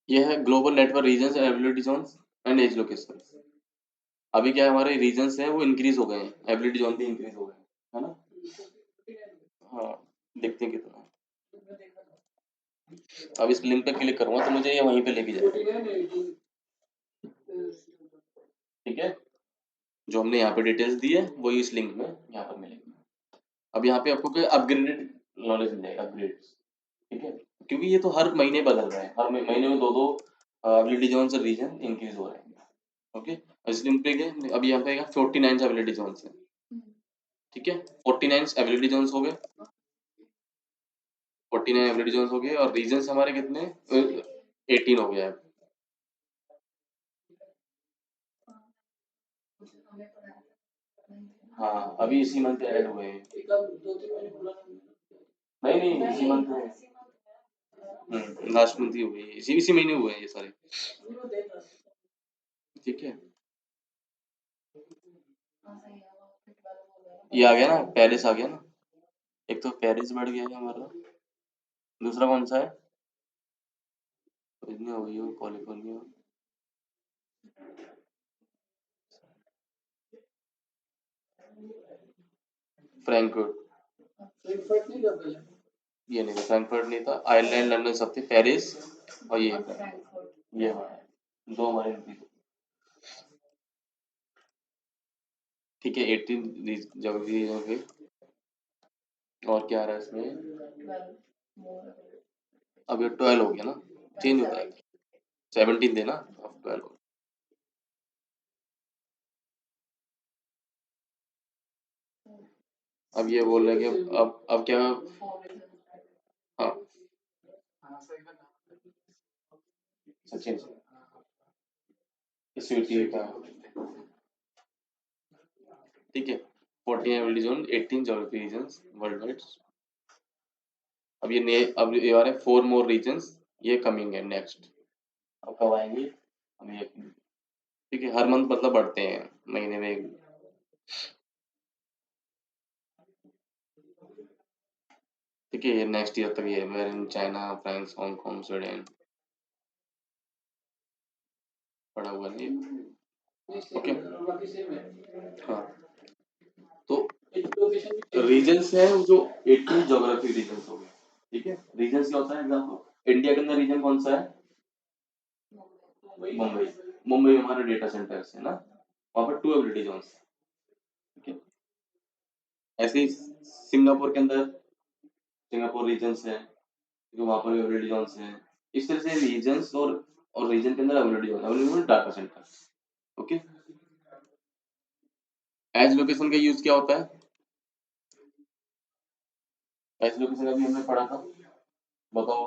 ये है global network regions, ability zones and edge location. अभी क्या है, हमारे रीजन्स हैं वो इंक्रीज हो गए हैं, एबिलिटी जोन भी इंक्रीज हो गए हैं, है ना। हाँ, देखते हैं कितना। अब इस लिंक पे क्लिक करूंगा तो मुझे ये वहीं पे लेके जाएगा, ठीक है। जो हमने यहाँ पे डिटेल्स दी है वही इस लिंक में यहाँ पर मिलेगी। अब यहाँ पे आपको क्या अपग्रेडेड नॉलेज मिलेगा, अपग्रेड, ठीक है, क्योंकि ये तो हर महीने बदल रहा है, हर महीने में दो दो एबिलिटी जोन से रीजन इंक्रीज हो रहे हैं, ओके। इस लिंक पे गए, अब यहाँ पे 49 एबिलिटी जोन है, ठीक है, 49 एबिलिटी जोन हो गए, 49 एबिलिटी जोन हो गए, और रीजन हमारे कितने, 18 हो गया है। हाँ, अभी इसी मंथ ऐड हुए हैं, नहीं नहीं इसी मंथ में, लास्ट मंथ ही हुए, इसी इसी महीने हुए हैं ये सारे, ठीक है। ये आ गया ना, पेरिस आ गया ना, एक तो पेरिस बढ़ गया है हमारा, दूसरा कौन सा है, इतनी हो गई हो कैलिफोर्निया, फ्रैंकफर्ट, ये नहीं था, फ्रैंकफर्ट नहीं था, आयरलैंड लंदन सब थे, पेरिस और ये हमारा, दो हमारे इंक्रीज, ठीक है, 18 ज्योग्राफी हो गई, और क्या आ रहा है इसमें, अब ये 12 हो गया ना, चेंज होता है, 17 थे ना, अब 12 हो गया। अब ये बोल रहे हैं कि अब क्या, हाँ सचिन स्वीटी का, ठीक है, 14 region, 18 geography regions world wide. अब अब ये आ रहे 4 मोर रीजन्स, ये कमिंग है नेक्स्ट, अब कब आएंगे, हम ये, ठीक है, हर मंथ मतलब बढ़ते हैं, महीने में एक, ठीक है, ये नेक्स्ट ईयर तक ये where in China, France, Hong Kong, Sweden, पड़ा हुआ नहीं, ओके, हाँ। तो रीजन्स है जो 18 ज्योग्राफी रीजन्स हो गए, ठीक है। रीजन्स क्या होता है, एग्जाम्पल इंडिया के अंदर रीजन कौन सा है, मुंबई, मुंबई में हमारा डेटा सेंटर्स है ना, वहाँ पर 2 एबिलिटी जोन्स, ठीक है। ऐसे ही सिंगापुर के अंदर सिंगापुर रीजन्स है, क्योंकि वहाँ पर एबिलिटी जोन्स है। इस तरह से रीजन्स और रीजन के अंदर ability zone, ability data centre, okay. Edge location का यूज क्या होता है, एज लोकेशन का भी हमने पढ़ा था, बताओ।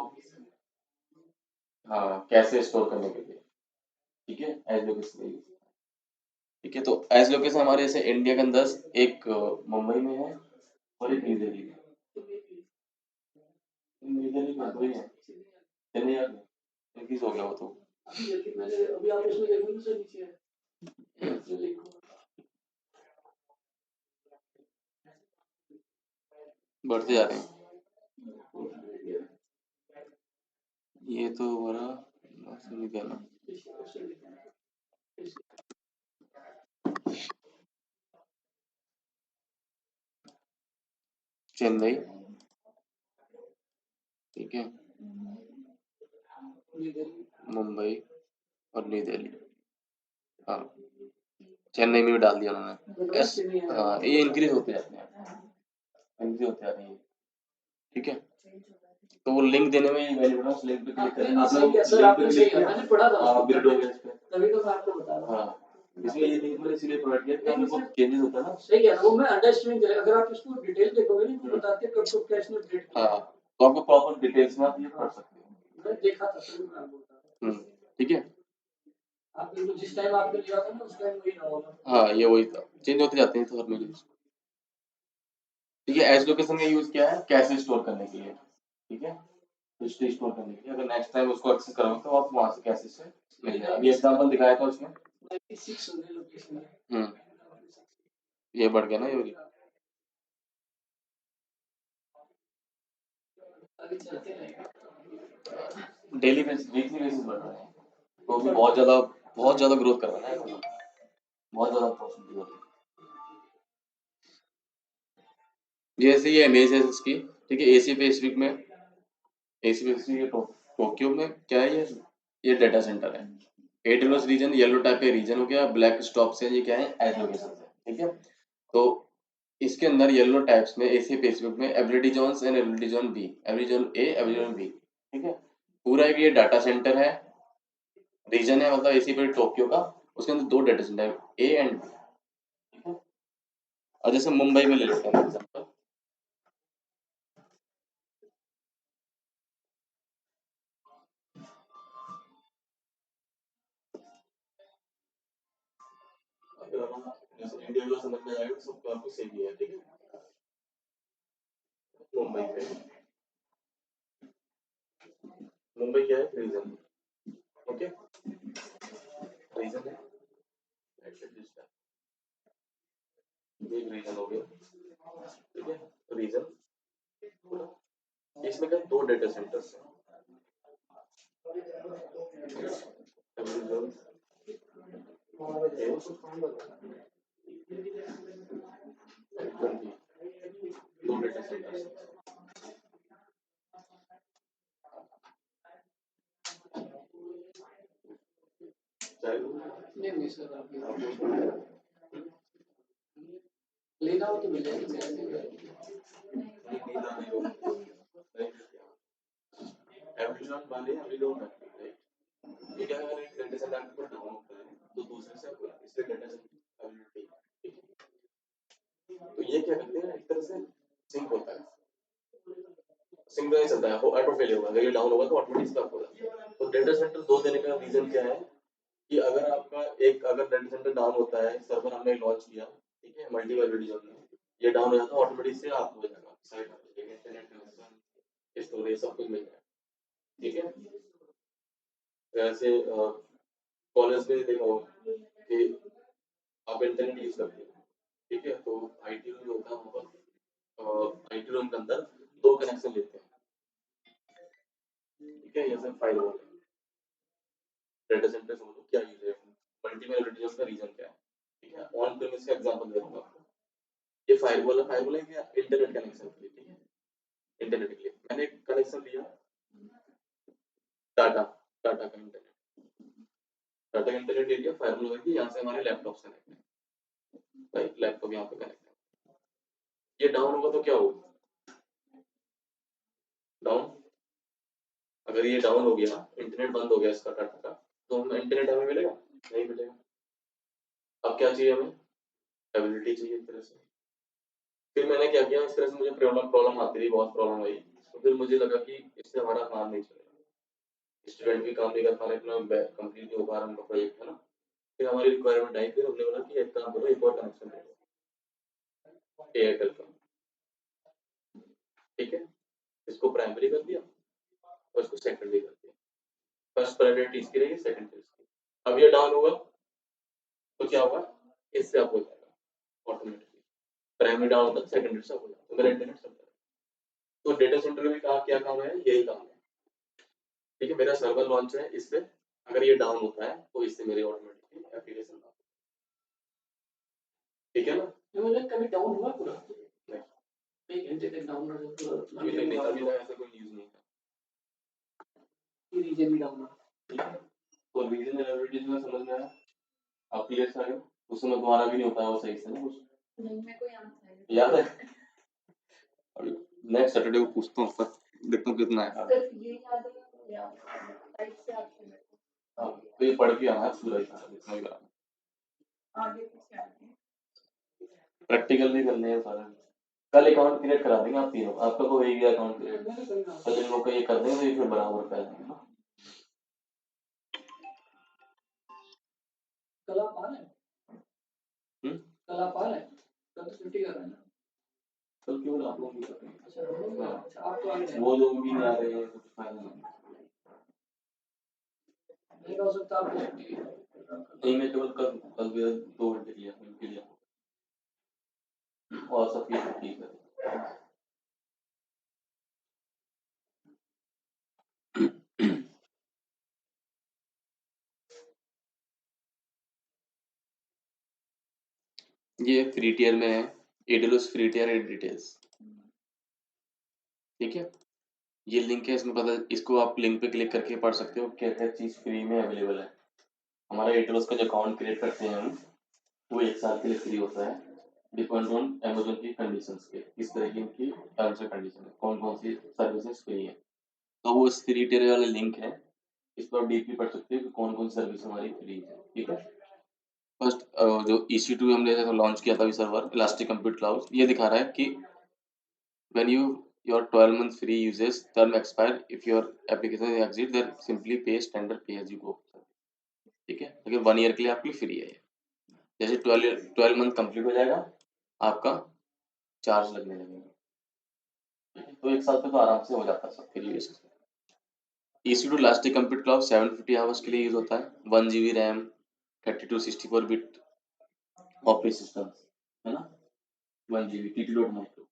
हाँ, कैसे स्टोर करने के लिए, ठीक है, एज लोकेशन का यूज, ठीक है। तो एज लोकेशन हमारे जैसे इंडिया के अंदर एक मुंबई में है और एक न्यू दिल्ली में, न्यू दिल्ली में दो ही है, चलिए यार, इंक्रीज हो गया वो तो, अभी आप उसमें देखो ना सर, नीचे बढ़ते जा रहे हैं, ये तो हमारा निकाला, चेन्नई, ठीक है, मुंबई और न्यू दिल्ली, हाँ, चेन्नई में भी डाल दिया उन्होंने। एस हाँ, ये इंक्रीज होते जाते हैं, इंक्रीज होते जाते हैं, ठीक है। तो वो लिंक देने में ही वैल्यू उस लिंक पे क्लिक करें, आप लोग सर लिंक पे आपने सही क्लिक कहा, किया, मैंने पढ़ा था हाँ ग्रिड हो गया इस पे। तभी तो मैं आपको बता रहा हूँ। हाँ, इसमें ये लिंक मैंने इसीलिए प्रोवाइड किया कि आपको बहुत चेंजेस होता है ना। सही है, वो मैं अंडरस्टैंडिंग करें, अगर आप इसको डिटेल देखोगे ना तो बताते हैं कब कब क्या इसने अपडेट किया। हाँ, तो आपको प्रॉपर डिटेल्स में आप ये पढ़ सकते हो। मैं देखा था तभी मैं आपको बता रहा हूँ। ठीक है। आप बिल्कुल जिस टाइम आपने लिया था ना उस टाइम वही ना होगा। हाँ, ये वही था, चेंज होते जाते हैं तो हर में। ठीक है, एज लोकेशन का यूज क्या है, कैसे स्टोर करने के लिए, ठीक है, हिस्ट्री स्टोर करने के लिए। अगर नेक्स्ट टाइम उसको एक्सेस करोगे तो आप वहां से कैसे से मिल जाएगा। अभी एग्जांपल दिखाया था उसमें 96 हो गई लोकेशन। ये बढ़ गया ना, ये अभी चलते रहेगा, डेली बेसिस वीकली बेसिस बढ़ रहा है, तो भी बहुत ज्यादा ग्रोथ कर रहा है, बहुत ज्यादा अपॉर्चुनिटी होती है। जैसे ये इमेज है इसकी, ठीक है, एसी पैसिफिक में, एसी पैसिफिक टोक्यो में क्या है, ये डाटा सेंटर है। एटीनोस रीजन येलो टाइप का रीजन हो गया, ब्लैक स्टॉप से ये क्या है, एज लोकेशन है, ठीक है। तो इसके अंदर येलो टाइप्स में एसी पैसिफिक में ability zones and ability zone B, ability zone A, ability zone B, ठीक है। पूरा एक ये डाटा सेंटर है, रीजन है, मतलब एसी पे टोक्यो का, उसके अंदर दो data centre A and B, ठीक है। और जैसे मुंबई में ले लेते हैं एग्जांपल, जैसे इंडिया को समझ में आएगा सबको, आपको सही है, ठीक है। मुंबई पे, मुंबई क्या है, रीजन, ओके, रीजन है, ये रीजन हो गया, ठीक है, रीजन। इसमें क्या दो डाटा सेंटर्स हैं, रीजन दो डाटा सेंटर्स। नहीं सर आप लेना हो तो मिल जाएगा। एवोल्यूशन वाले अभी लोग ये क्या है, अगर एक डाटा सेट आपके पास डाउन होता है तो दूसरे से इससे डाटा सेट अवेलेबिलिटी, तो ये क्या करते हैं, एक तरह से सिंक होता है, सिंक नहीं चलता है, वो ऑटो फेल होगा, अगर ये डाउन होगा तो ऑटोमेटिक स्टॉप होगा। तो डाटा सेंटर दो देने का रीजन क्या है कि अगर आपका एक अगर डाटा सेंटर डाउन होता है, सर्वर हमने लॉन्च किया, ठीक है, मल्टीपल जोन में, ये डाउन हो जाता है ऑटोमेटिक से आप हो जाएगा साइट इंटरनेट कनेक्शन, स्टोरेज सब कुछ मिल जाएगा, ठीक है। वैसे कॉलेज में देखा होगा कि आप इंटरनेट यूज करते हैं, ठीक है, तो आईटी रूम होता है वहाँ पर, आईटी रूम के अंदर दो कनेक्शन लेते हैं, ठीक है, जैसे फाइल वॉल डाटा सेंटर समझो क्या यूज है, मल्टीपल एप्लीकेशन का रीजन क्या है, ठीक है। ऑन प्रेमिस का एग्जांपल दे रहा हूँ आपको, ये फायरवॉल है क्या, इंटरनेट कनेक्शन के लिए, ठीक है, इंटरनेट के लिए मैंने एक कनेक्शन लिया, डाटा डाटा का इंटरनेट, डाटा का इंटरनेट ले लिया, फायरवॉल लगा दिया, यहाँ से हमारे लैपटॉप से कनेक्ट है, राइट, लैपटॉप यहाँ पे कनेक्ट है, ये डाउन होगा तो क्या होगा, डाउन, अगर ये डाउन हो गया, इंटरनेट बंद हो गया इसका डाटा का, तो हमें इंटरनेट हमें मिलेगा, नहीं मिलेगा। अब क्या चाहिए हमें, एबिलिटी चाहिए एक तरह से। फिर मैंने क्या किया, इस तरह से मुझे प्रॉब्लम आती रही, बहुत प्रॉब्लम आई, तो फिर मुझे लगा कि इससे हमारा काम नहीं चलेगा, स्टूडेंट भी काम नहीं कर पा रहे, अपना कंप्लीट नहीं हो पा रहा उनका प्रोजेक्ट, है ना। फिर हमारी रिक्वायरमेंट आई, फिर हमने बोला कि एक काम करो, एक और कनेक्शन दे दो एयरटेल का, ठीक है, इसको प्राइमरी कर दिया और इसको सेकेंडरी कर दिया, फर्स्ट प्रायोरिटी इसकी रहेगी, सेकंड इसकी। अब ये डाउन होगा तो क्या होगा, इससे आप हो जाएगा ऑटोमेटिकली, प्राइमरी डाउन होता है, सेकेंडरी से हो जाएगा, तो मेरा इंटरनेट चलता है। तो डेटा सेंटर में क्या काम है, यही काम है, ठीक है, मेरा सर्वर लॉन्च है, इससे अगर ये डाउन होता है तो इससे मेरी ऑटोमेटिकली एप्लीकेशन, ठीक है ना। मुझे कभी डाउन हुआ पूरा एक घंटे तक डाउन हो पूरा, नहीं, अभी तक ऐसा कोई न्यूज़ नहीं है, रीजन भी डाउन हो, ठीक है। तो रीजन एबिलिटीज में समझ में आया, अब क्लियर से आ गया? उस समय तुम्हारा भी नहीं होता है वो सही से ना कुछ नहीं मेरे को याद है? अभी नेक्स्ट सैटरडे को पूछता हूँ पर देखता हूँ कितना है। सिर्फ ये याद है या लाइक से आते हैं मेरे को हाँ, तो ये पढ़ के आना है पूरा ही सारा जितना भी कराना आगे पीछे आते हैं प्रैक्टिकल भी करने हैं सारा। कल अकाउंट क्रिएट करा देंगे आप तीनों, आपका तो हो ही गया अकाउंट क्रिएट, कल इन लोग का ये कर देंगे तो ये फिर बराबर कर देंगे ना। कल आप आ रहे हैं? हम्म? कल आप आ रहे हैं? कल तो छुट्टी कर रहे हैं ना? कल केवल आप लोग भी कर रहे हैं। अच्छा आप तो आ रहे हैं। वो लोग भी नहीं आ रहे हैं, कुछ फायदा नहीं। नहीं हो सकता आपकी छुट्टी नहीं, मैं केवल कल भी 2 घंटे लिया उनके लिए और सब ठीक है। ये फ्री टियर में है, AWS free tier add details, ठीक है। ये लिंक है, इसमें पता, इसको आप लिंक पे क्लिक करके पढ़ सकते हो क्या क्या चीज़ फ्री में अवेलेबल है। हमारा AWS का जो अकाउंट क्रिएट करते हैं हम, वो 1 साल के लिए फ्री होता है, डिपेंड ऑन अमेजोन की कंडीशंस के, किस तरह की इनकी टर्म्स एंड कंडीशन है, कौन कौन सी सर्विसेज फ्री है। तो वो इस फ्री टियर वाला लिंक है, इस पर डीपली पढ़ सकते हो कि कौन कौन सी सर्विस हमारी फ्री है, ठीक है। फर्स्ट जो EC2 हमने लॉन्च किया था अभी सर्वर इलास्टिक कंप्यूट क्लाउड, ये दिखा रहा है कि when your 12 month free uses term expire, if your application exit then simply pay standard pay as you go, ठीक है। लेकिन 1 ईयर के लिए आपकी फ्री है। जैसे 12 मंथ कंप्लीट हो जाएगा आपका चार्ज लगने लगेगा, तो 1 साल तक तो आराम से हो जाता है सब फ्री बेसिस पे। EC2 elastic compute cloud 750 hours के लिए यूज होता है, 1 GB RAM, 3264 bit operating system है ना, 1 GB TT.micro,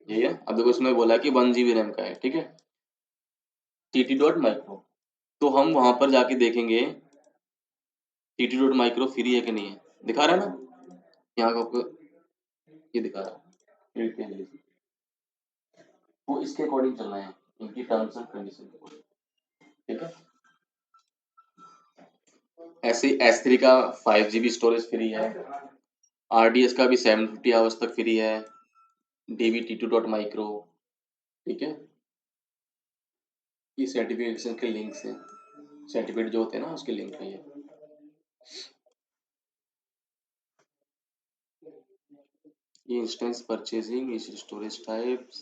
ये है। अब देखो इसमें बोला कि 1 GB रैम का है, ठीक है, TT.micro। तो हम वहां पर जाके देखेंगे TT.micro फ्री है कि नहीं है, दिखा रहा है ना यहाँ का आपको, ये दिखा रहा है, वो इसके अकॉर्डिंग चलना है, इनकी टर्म्स एंड कंडीशन के अकॉर्डिंग, ठीक है। ऐसे S3 का 5 GB स्टोरेज फ्री है, RDS का भी 750 आवर्स तक फ्री है, DBT2.micro, ठीक है। ये सर्टिफिकेशन के लिंक्स हैं, सर्टिफिकेट जो होते हैं ना उसके लिंक है ये। ये इंस्टेंस परचेजिंग, ये स्टोरेज टाइप्स,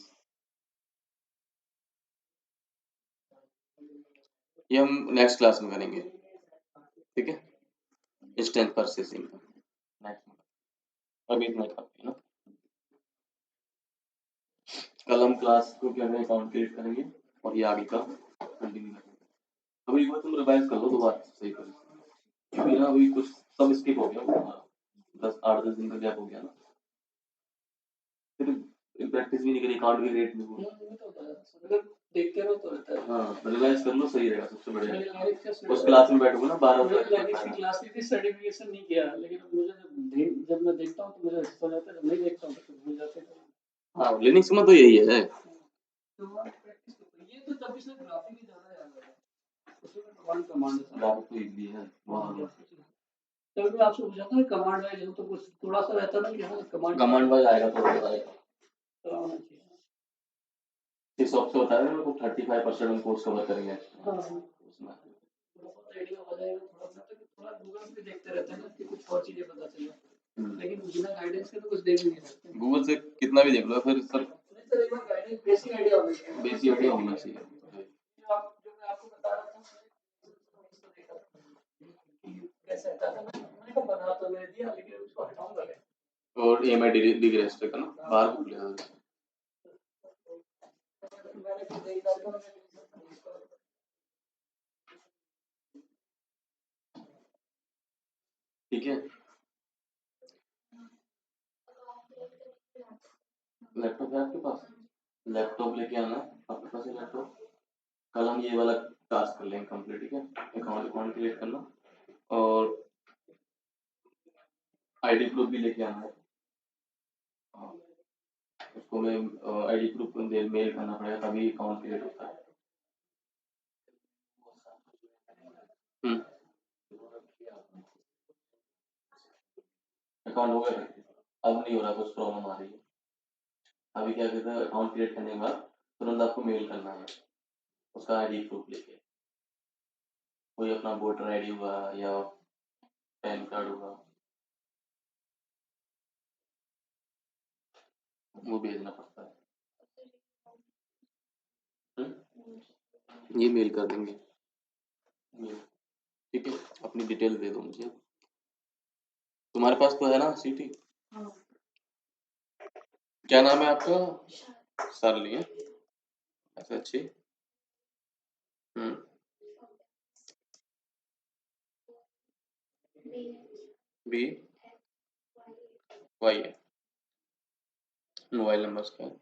ये हम नेक्स्ट क्लास में करेंगे, ठीक है, इंस्टेंस परचेजिंग का नेक्स्ट में। अभी इतना काफी है ना, कल हम क्लास को क्या करें, अकाउंट क्रिएट करेंगे और ये आगे का कंटिन्यू करेंगे। अभी एक बार तुम रिवाइज कर लो दोबारा सही कर, क्योंकि ना अभी कुछ सब स्किप हो गया, 10-8-10 दिन का गैप हो गया ना, फिर प्रैक्टिस भी नहीं करी, अकाउंट भी क्रिएट नहीं हुआ। देखते रहो तो रहता है। हाँ, रिवाइज कर लो, सही रहेगा, सबसे बढ़िया। उस क्लास में बैठोगे ना 12 क्लास की सर्टिफिकेशन नहीं किया, लेकिन मुझे जब मैं देखता हूँ तो मुझे हो जाता है, जब नहीं देखता हूँ तो भूल जाते हैं। हाँ, लिनक्स में तो यही है। तो ये तो तब से ग्राफिक ही ज्यादा याद है, उसमें कमांड ग्राफिक तो इजी है वहां। तभी आपसे पूछा था कमांड वाइज, तो कुछ थोड़ा सा रहता ना कि हाँ कमांड वाइज आएगा, थोड़ा सा आएगा। तो आना चाहिए। इस ऑप्शन बता रहे हैं को 35% हम कोर्स कवर करेंगे उसमें आइडिया हो जाएगा थोड़ा सा, तो थोड़ा गूगल पे देखते रहते हैं ना कि कुछ और चीजें पता चले, लेकिन बिना गाइडेंस के तो कुछ देख नहीं सकते। गूगल से कितना भी देख लो फिर सब नहीं सर, एक बार गाइडेंस बेसिक आइडिया होना चाहिए, बेसिक आइडिया होना चाहिए। जो मैं आपको बता रहा था उसको देखा कैसे आता था, मैंने कहा बना तो मैंने दिया लेकिन उसको हटाऊंगा कैसे। और EMI डिग्रेस का ना बाहर पूछ लिया, मैंने खुद नहीं डाला, ठीक है। लैपटॉप है आपके पास, लैपटॉप लेके आना आपके पास है लैपटॉप। कल हम ये वाला टास्क कर लेंगे कंप्लीट, ठीक है। अकाउंट क्रिएट करना और ID प्रूफ भी लेके आना है। उसको मैं ID प्रूफ मेल करना पड़ेगा तभी अकाउंट क्रिएट होता है। अकाउंट हो गया, अब नहीं हो रहा, कुछ प्रॉब्लम आ रही है। अभी क्या कहते हैं, अकाउंट क्रिएट करने के बाद तुरंत आपको मेल करना है उसका आईडी प्रूफ लेके, कोई अपना वोटर आईडी हुआ या पैन कार्ड हुआ, वो भेजना पड़ता है। ये मेल कर देंगे, ठीक है। अपनी डिटेल दे दो मुझे, तुम्हारे पास तो है ना सीटी? हाँ। क्या नाम है आपका? शार्ली है, ऐसे अच्छी। बी वाई है। मोबाइल नंबर क्या है?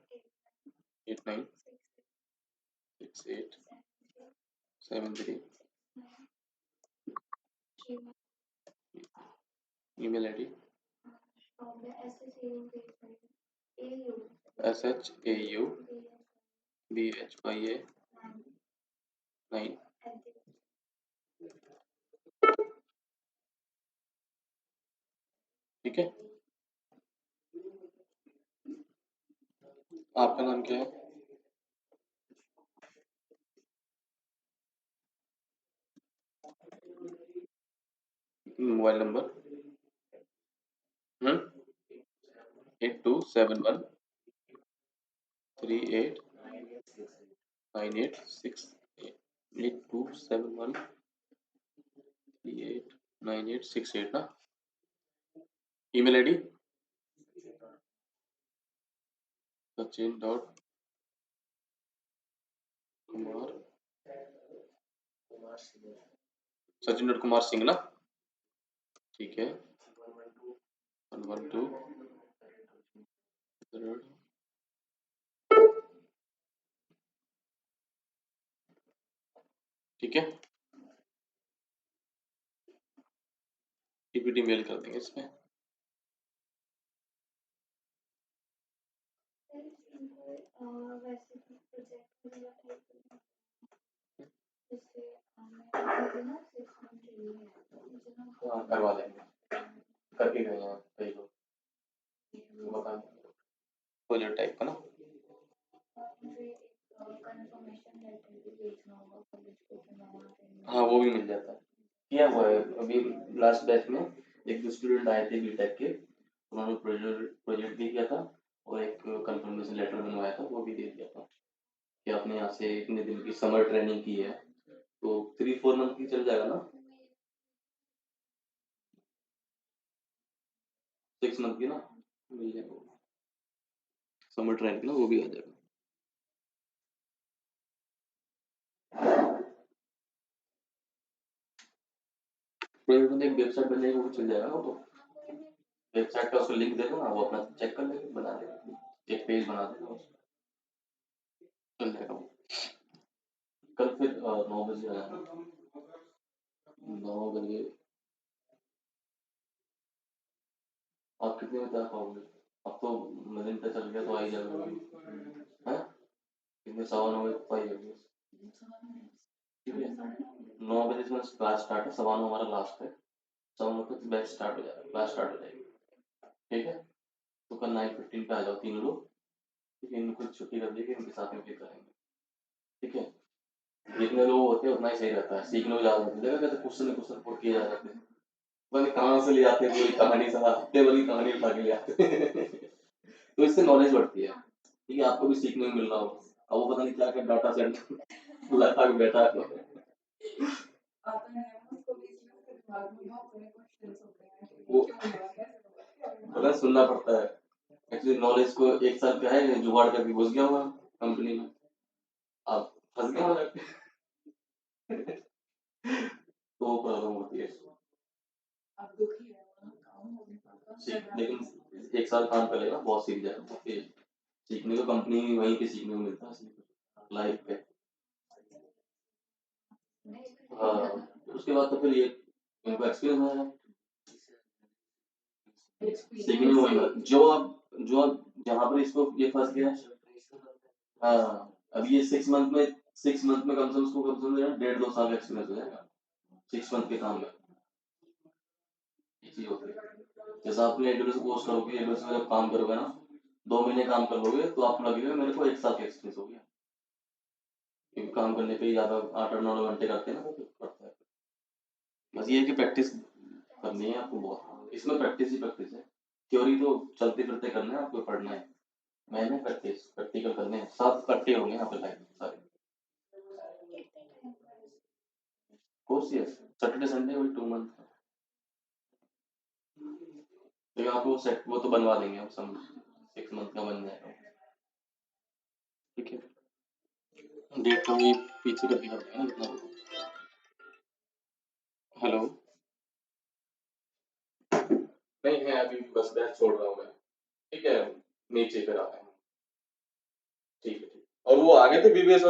896873। Email ID SHAUBHYA9। ठीक है, आपका नाम क्या है? मोबाइल नंबर 8271389868 8271389868 ना। ईमेल आईडी सचिन.कुमार सिंह ना, ठीक है। 112 ठीक है, पीपीटी मेल कर देंगे इसमें। हाँ करवा देंगे, करके गए हैं कई लोग, बता देंगे प्रोजेक्ट टाइप का ना। हाँ वो भी मिल जाता है, किया हुआ है। अभी लास्ट बैच में एक दो स्टूडेंट आए थे बीटेक के, उन्होंने प्रोजेक्ट भी किया था और एक कंफर्मेशन लेटर बनवाया था, वो भी दे दिया था कि आपने यहाँ से इतने दिन की समर ट्रेनिंग की है, तो 3-4 मंथ की चल जाएगा ना, 6 मंथ की ना मिल जाएगा, समर ट्रेनिंग ना वो भी आ जाएगा। प्रोजेक्ट में एक वेबसाइट बन जाएगी, वो चल जाएगा ना, तो वेबसाइट का उसको लिंक दे दो ना, वो अपना चेक कर लेंगे, बना देंगे, एक पेज बना देंगे, चल जाएगा वो। कल फिर 9 बजे आना, 9 बजे। आप कितने बजे आ पाओगे? अब तो मदनता चल गया तो आ ही जाएगा, है कितने 9:15 तो आ ही जाएंगे, ठीक है। 9 बजे से क्लास स्टार्ट है, 9:15 हमारा लास्ट है, 9:15 तक बैच स्टार्ट हो जाएगा, क्लास स्टार्ट हो जाएगी, ठीक है। तो कल 9:15 पे आ जाओ तीनों लोग, ठीक है। इनको छुट्टी कर देगी, इनके साथ में फिर करेंगे, ठीक है। जितने लोग होते हैं उतना ही सही रहता है, सीखने को ज्यादा मिलेगा, कैसे क्वेश्चन पुट किए जा सकते हैं, पता नहीं कहाँ से ले आते हैं, पूरी कहानी सहा हफ्ते भर की कहानी उठा के ले आते हैं तो इससे नॉलेज बढ़ती है, ठीक है, आपको भी सीखने को मिल रहा हो। अब वो पता नहीं क्या क्या डाटा सेट लगा के बैठा है, वो पता है, सुनना पड़ता है। एक्चुअली नॉलेज को एक साल का है जुगाड़ करके घुस गया हुआ कंपनी में, अब फंस गया हो जाके तो वो प्रॉब्लम होती है। लेकिन 1 साल काम कर लेगा, बहुत सीख जाएगा, फिर सीखने को कंपनी वहीं पे सीखने को मिलता है लाइफ पे। हाँ उसके बाद तो फिर ये इनको एक्सपीरियंस आया, सीखने में वही जो आप जहाँ पर इसको ये फंस गया। हाँ अब ये 6 मंथ में कम से कम उसको कम से कम 1.5-2 साल एक्सपीरियंस हो जाएगा 6 मंथ के काम में, ये चीज होती है। जैसा आपने AWS कोर्स करोगे, AWS में जब काम करोगे ना, 2 महीने काम कर लोगे तो आपको लगेगा मेरे को 1 साल का एक्सपीरियंस हो गया, क्योंकि काम करने पे ज़्यादा 8-9 घंटे करते हैं ना, तो पड़ता है। बस ये है कि प्रैक्टिस करनी है आपको बहुत, इसमें प्रैक्टिस ही प्रैक्टिस है। थ्योरी तो चलते फिरते करना है, आपको पढ़ना है, मैंने प्रैक्टिकल करने हैं, 7 कट्टे होंगे यहाँ पे लाइफ में सारे। कोर्स ही है, सैटरडे संडे वही 2 मंथ का, लेकिन आपको सेट वो तो बनवा देंगे हम, सब 6 मंथ का बन जाएगा, ठीक है। डेट का भी पीछे करके कर देंगे ना कितना। हेलो, नहीं है अभी, बस बैच छोड़ रहा हूँ मैं, ठीक है, नीचे फिर आ रहा हूँ, ठीक है ठीक। और वो आ गए थे बीबीएस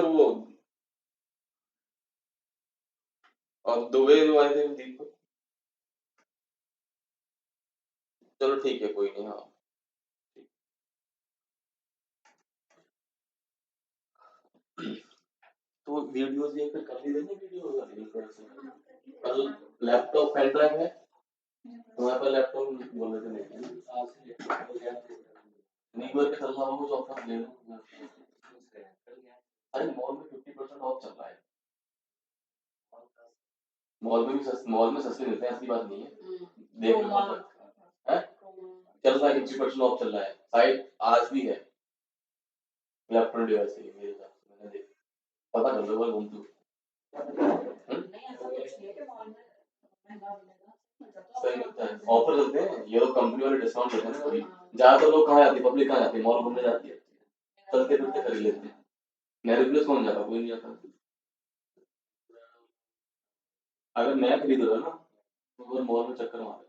और दुबे जो आए थे दीपक, चलो ठीक है कोई नहीं, हाँ तो वीडियोस ये फिर कर ही देंगे, वीडियो कल लैपटॉप पेन ड्राइव है तुम्हारे पास, लैपटॉप बोल रहे थे नहीं करके चल रहा हूँ, जो ऑफर ले लो। अरे मॉल में 50% ऑफ चल रहा है, मॉल में सस्ते मिलते हैं, ऐसी बात नहीं है, देख लो है, चल रहा है 50% ऑफ चल रहा है, शायद आज भी है इलेक्ट्रॉनिक डिवाइस के लिए, मेरे हिसाब से मैंने देख, पता कर लो घूम तू, सही लगता है, ऑफर चलते हैं ये लोग, कंपनी वाले डिस्काउंट देते हैं ना कभी, ज्यादातर लोग कहाँ जाते हैं, पब्लिक कहाँ जाती है, मॉल घूमने जाती है, चलते फिरते खरीद लेते हैं, मेरे प्लेस कौन जाता, कोई नहीं जाता। अगर नया खरीद रहा ना तो अगर मॉल में चक्कर मारे,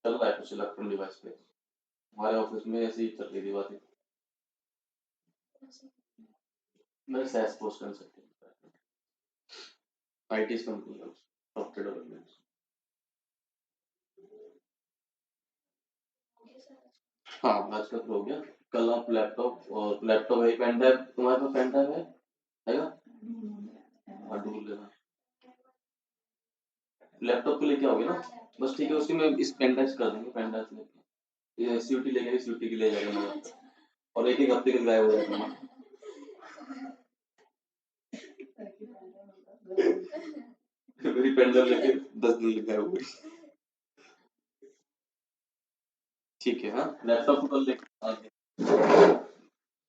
चल रहा है कुछ इलेक्ट्रॉनिक डिवाइस पे, हमारे ऑफिस में ऐसी ही चल रही थी बातें, मेरे सैस पोस्ट कर सकते हैं, आईटी कंपनी है, सॉफ्टवेयर डेवलपमेंट। हाँ आज का तो हो गया, कल आप लैपटॉप है, पेन ड्राइव तुम्हारे पास, पेन ड्राइव है और ढूंढ लेना, लैपटॉप को लेके आओगे ना, बस ठीक है, उसकी में इस पेन ड्राइव कर देंगे, पेन ड्राइव लेके ये सीयूटी लेके सीयूटी की ले जाएगा मेरा, और एक हफ्ते के गायब हो जाएगा मेरी पेन ड्राइव लेके 10 दिन लिखा है वो, ठीक है। हाँ लैपटॉप को कल लेके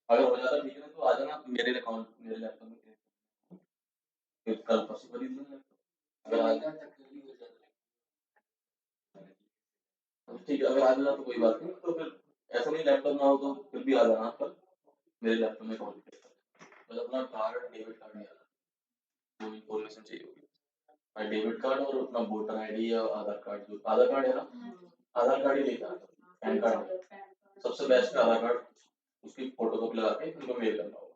अगर हो जाता ठीक है ना, तो आ जाना मेरे अकाउंट, मेरे लैपटॉप में, फिर कल परसों खरीद लेना लैपटॉप, अगर आ ठीक है, अगर आ जाना तो कोई बात नहीं, तो फिर ऐसा नहीं लैपटॉप ना हो तो फिर भी आ जाना कल मेरे लैपटॉप में अकाउंट, बस अपना कार्ड, डेबिट कार्ड नहीं आना, जो इन्फॉर्मेशन चाहिए होगी, डेबिट कार्ड और अपना वोटर आईडी या आधार कार्ड, जो आधार कार्ड है ना, आधार कार्ड ही लेकर आना, पैन कार्ड सबसे बेस्ट है, आधार कार्ड उसकी फोटो कॉपी लगा के उनको मेल करना होगा,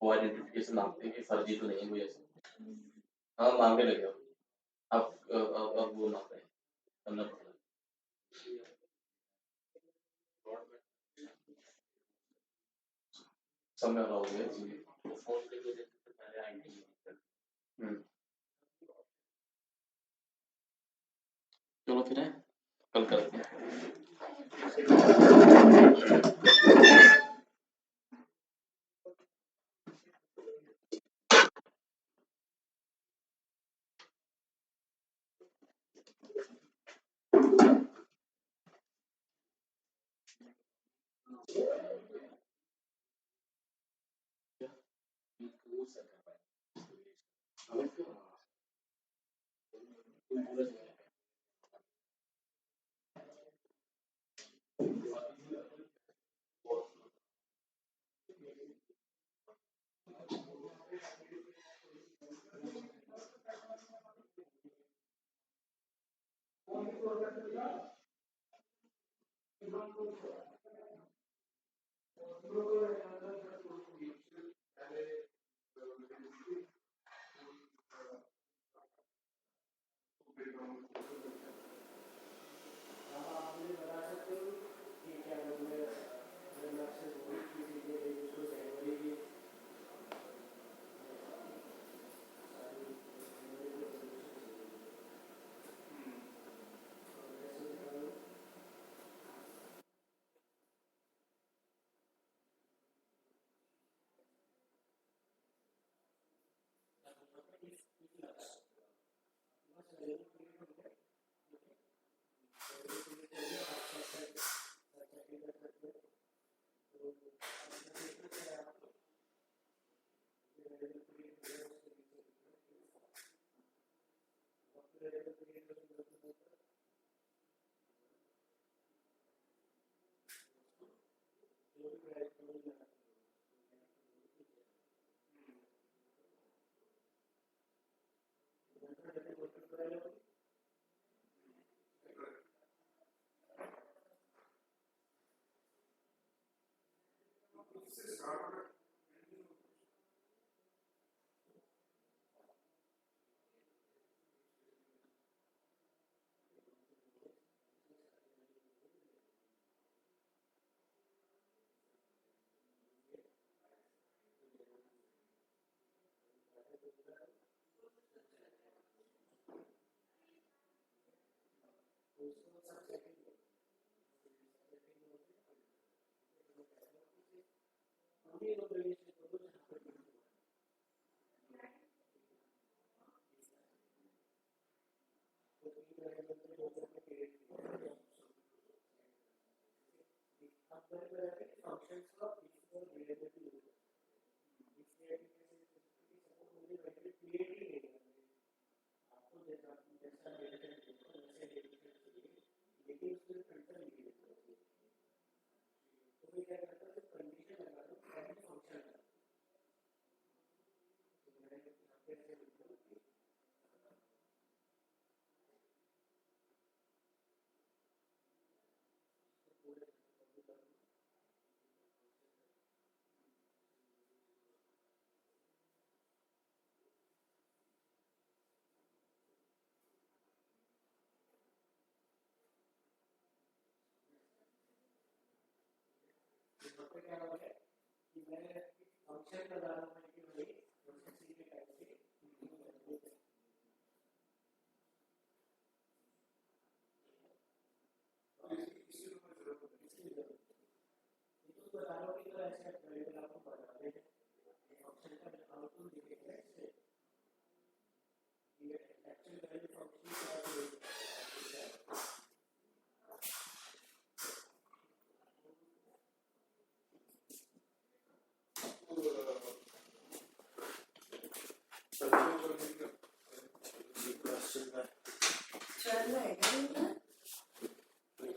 वो आइडेंटिफिकेशन मांगते हैं कि फर्जी तो नहीं है कोई ऐसा, हाँ मांगने लगे अब वो मांग रहे हैं, करना पड़ता है, समय हो गया इसलिए। चलो फिर है, कल करते हैं।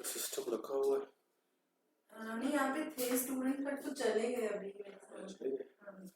सिस्टम रखा हुआ है। नहीं यहाँ पे थे स्टूडेंट बट तो चले गए अभी मेरे साथ। हाँ।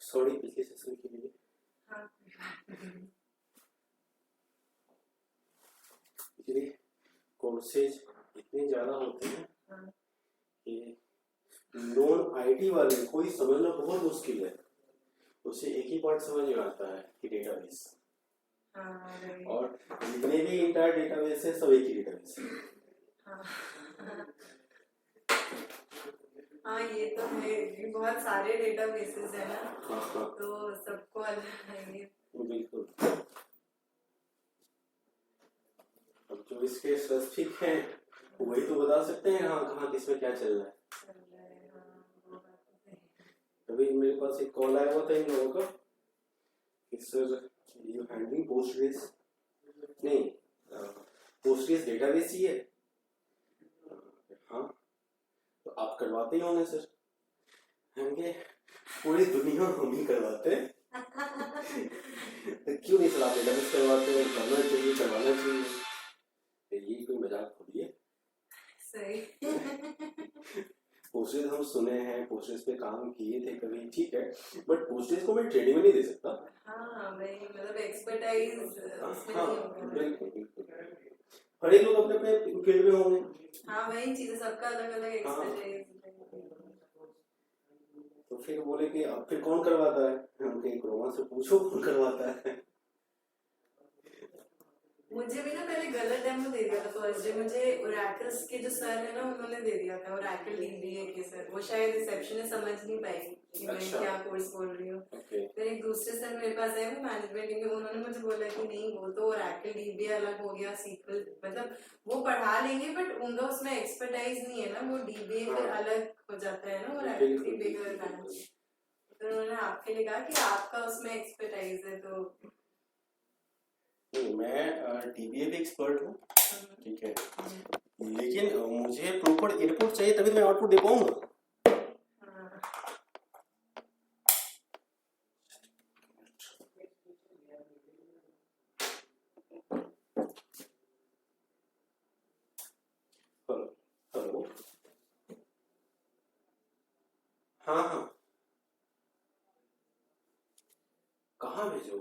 सॉरी पिछले सेशन के लिए। हाँ। कोर्सेज इतने ज्यादा होते हैं हाँ। कि नॉन आईटी वाले कोई समझना बहुत मुश्किल है। उसे एक ही पार्ट समझ में आता है कि डेटाबेस, और जितने भी इंटायर डेटाबेस है सब एक ही डेटाबेस है। हाँ ये तो है, बहुत सारे डेटाबेसेस है ना। हाँ। तो सबको अलग है। बिल्कुल। अब जो इसके स्पेसिफिक हैं वही तो बता सकते हैं हाँ कहाँ किसमें क्या चल रहा है। अभी मेरे पास एक कॉल आया हुआ था इन लोगों का कि सर यू हैंडलिंग पोस्टग्रेस, नहीं पोस्टग्रेस डेटाबेस ही है। हाँ तो आप करवाते ही होंगे सर। हमके पूरी दुनिया हम ही करवाते हैं। तो क्यों नहीं सर आप डेटाबेस करवाते हैं? करना चाहिए, करवाना चाहिए। तो ये कोई मजाक थोड़ी है। सही। पोस्टग्रेस हम सुने हैं, पोस्टग्रेस पे काम किए थे कभी, ठीक है, बट पोस्टग्रेस को मैं ट्रेनिंग में नहीं दे सकता। हाँ वही मतलब एक्सपर्टाइज उसमें हाँ नहीं होगा। बिल्कुल बिल्कुल। हर एक लोग अपने अपने फील्ड में होंगे। हाँ वही चीज़, सबका अलग अलग एक्सपर्टाइज। तो फिर बोले कि अब फिर कौन करवाता है? हम कहीं क्रोमा से पूछो कौन करवाता है। मुझे भी ना पहले गलत डेमो दे दिया था फर्स्ट डे मुझे। ओरेकल्स के जो सर है ना उन्होंने दे दिया था, ओरेकल डीबीए के सर। वो शायद रिसेप्शनिस्ट समझ नहीं पाएगी कि मैं अच्छा। क्या कोर्स बोल रही हूँ। ओके फिर एक दूसरे सर मेरे पास आए, वो मैनेजमेंट में, उन्होंने मुझे बोला कि नहीं वो तो ओरेकल डीबीए अलग हो गया, सीक्वल मतलब वो पढ़ा लेंगे बट उनका उसमें एक्सपर्टाइज नहीं है ना, वो डीबीए फिर हाँ। अलग हो जाता है ना ओरेकल बिल्कुल डीबीए बिल्कुल का। बिल्कुल। तो उन्होंने आपके लिए कहा कि आपका उसमें एक्सपर्टाइज है तो नहीं, मैं डीबीए भी एक्सपर्ट हूँ, हम्म, ठीक है, लेकिन मुझे प्रॉपर इनपुट चाहिए तभी तो मैं आउटपुट दे पाऊंगा। हाँ। हेलो हेलो, हाँ हाँ, कहाँ भेजो?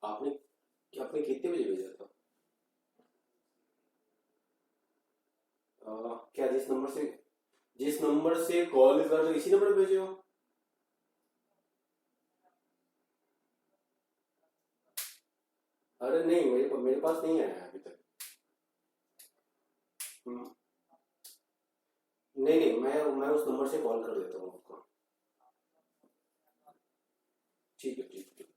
आपने आपने कितने बजे भेजा था? क्या जिस नंबर से कॉल कर रहे हो इसी नंबर पे भेजे हो? अरे नहीं, मेरे पास नहीं आया अभी तक। हम्म, नहीं नहीं, मैं उस नंबर से कॉल कर देता हूँ आपको। ठीक है ठीक है।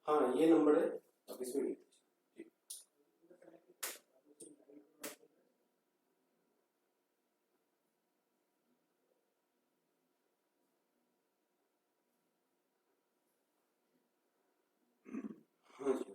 हाँ ये नंबर है, आप इसमें भेज दीजिए। हाँ जी।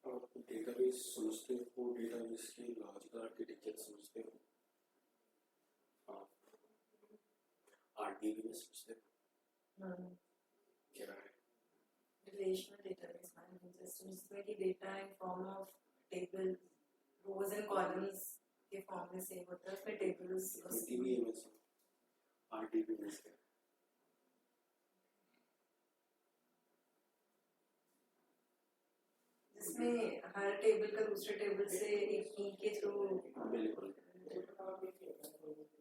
आप डेटाबेस समझते हो, डेटाबेस की लॉजिकल आर्किटेक्चर समझते हो, आप आरडीबी में समझते हो क्या है? रिलेशनल डेटाबेस मैनेजमेंट सिस्टम, जिसमें कि data in form of table, rows and columns के फॉर्म में सेव होता है, उसमें टेबल्स डीबीए में से आरडीबी में से जिसमें हर टेबल का दूसरे टेबल से एक की के थ्रू बिल्कुल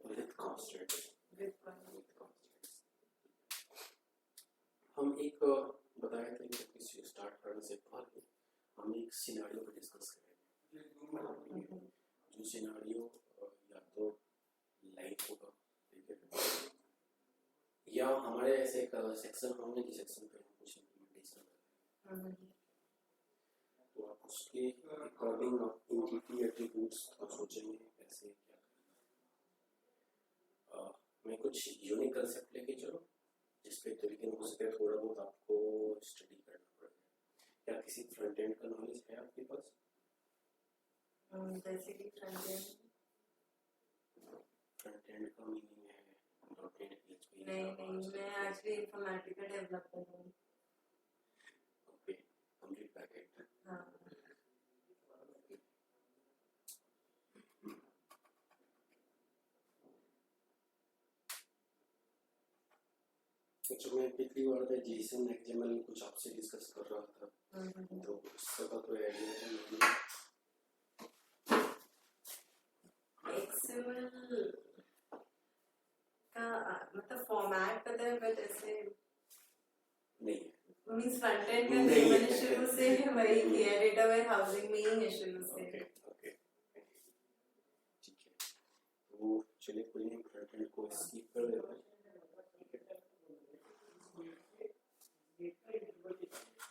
विद कांस्टेंट। हम एक बताए थे कि किसी स्टार्ट करने से पहले हम एक सिनेरियो पे डिस्कस करेंगे। जो सिनेरियो या तो लाइव होगा, ठीक है, या हमारे ऐसे एक सेक्शन होंगे जिस सेक्शन पे हम कुछ इम्प्लीमेंटेशन करेंगे, तो आप उसके अकॉर्डिंग आप एंटिटी एट्रीब्यूट्स को सोचेंगे कैसे क्या करना। मैं कुछ यूनिक कंसेप्ट लेके चलो जिस पे तरीके हो सके थोड़ा बहुत आपको स्टडी करना पड़ेगा। क्या किसी फ्रंट एंड का नॉलेज है आपके पास? जैसे कि फ्रंट एंड का मीनिंग है डॉट नेट पीएचपी? नहीं, मैं एक्चुअली इंफॉर्मेटिका डेवलपर हूँ। Okay, complete backend. हाँ। अच्छा, मैं पिछली बार में जेसन एक्सएमएल कुछ आपसे डिस्कस कर रहा था, तो उसका कोई आइडिया है? एक्सएमएल का मतलब फॉर्मेट पता है बट ऐसे नहीं मींस फ्रंट एंड का नहीं नहीं, है। मैंने शुरू से वही किया, डेटा वेयर हाउसिंग में ही है शुरू से। ओके ओके ठीक है, तो चलिए कोई नहीं, फ्रंट एंड को स्किप कर देते हैं।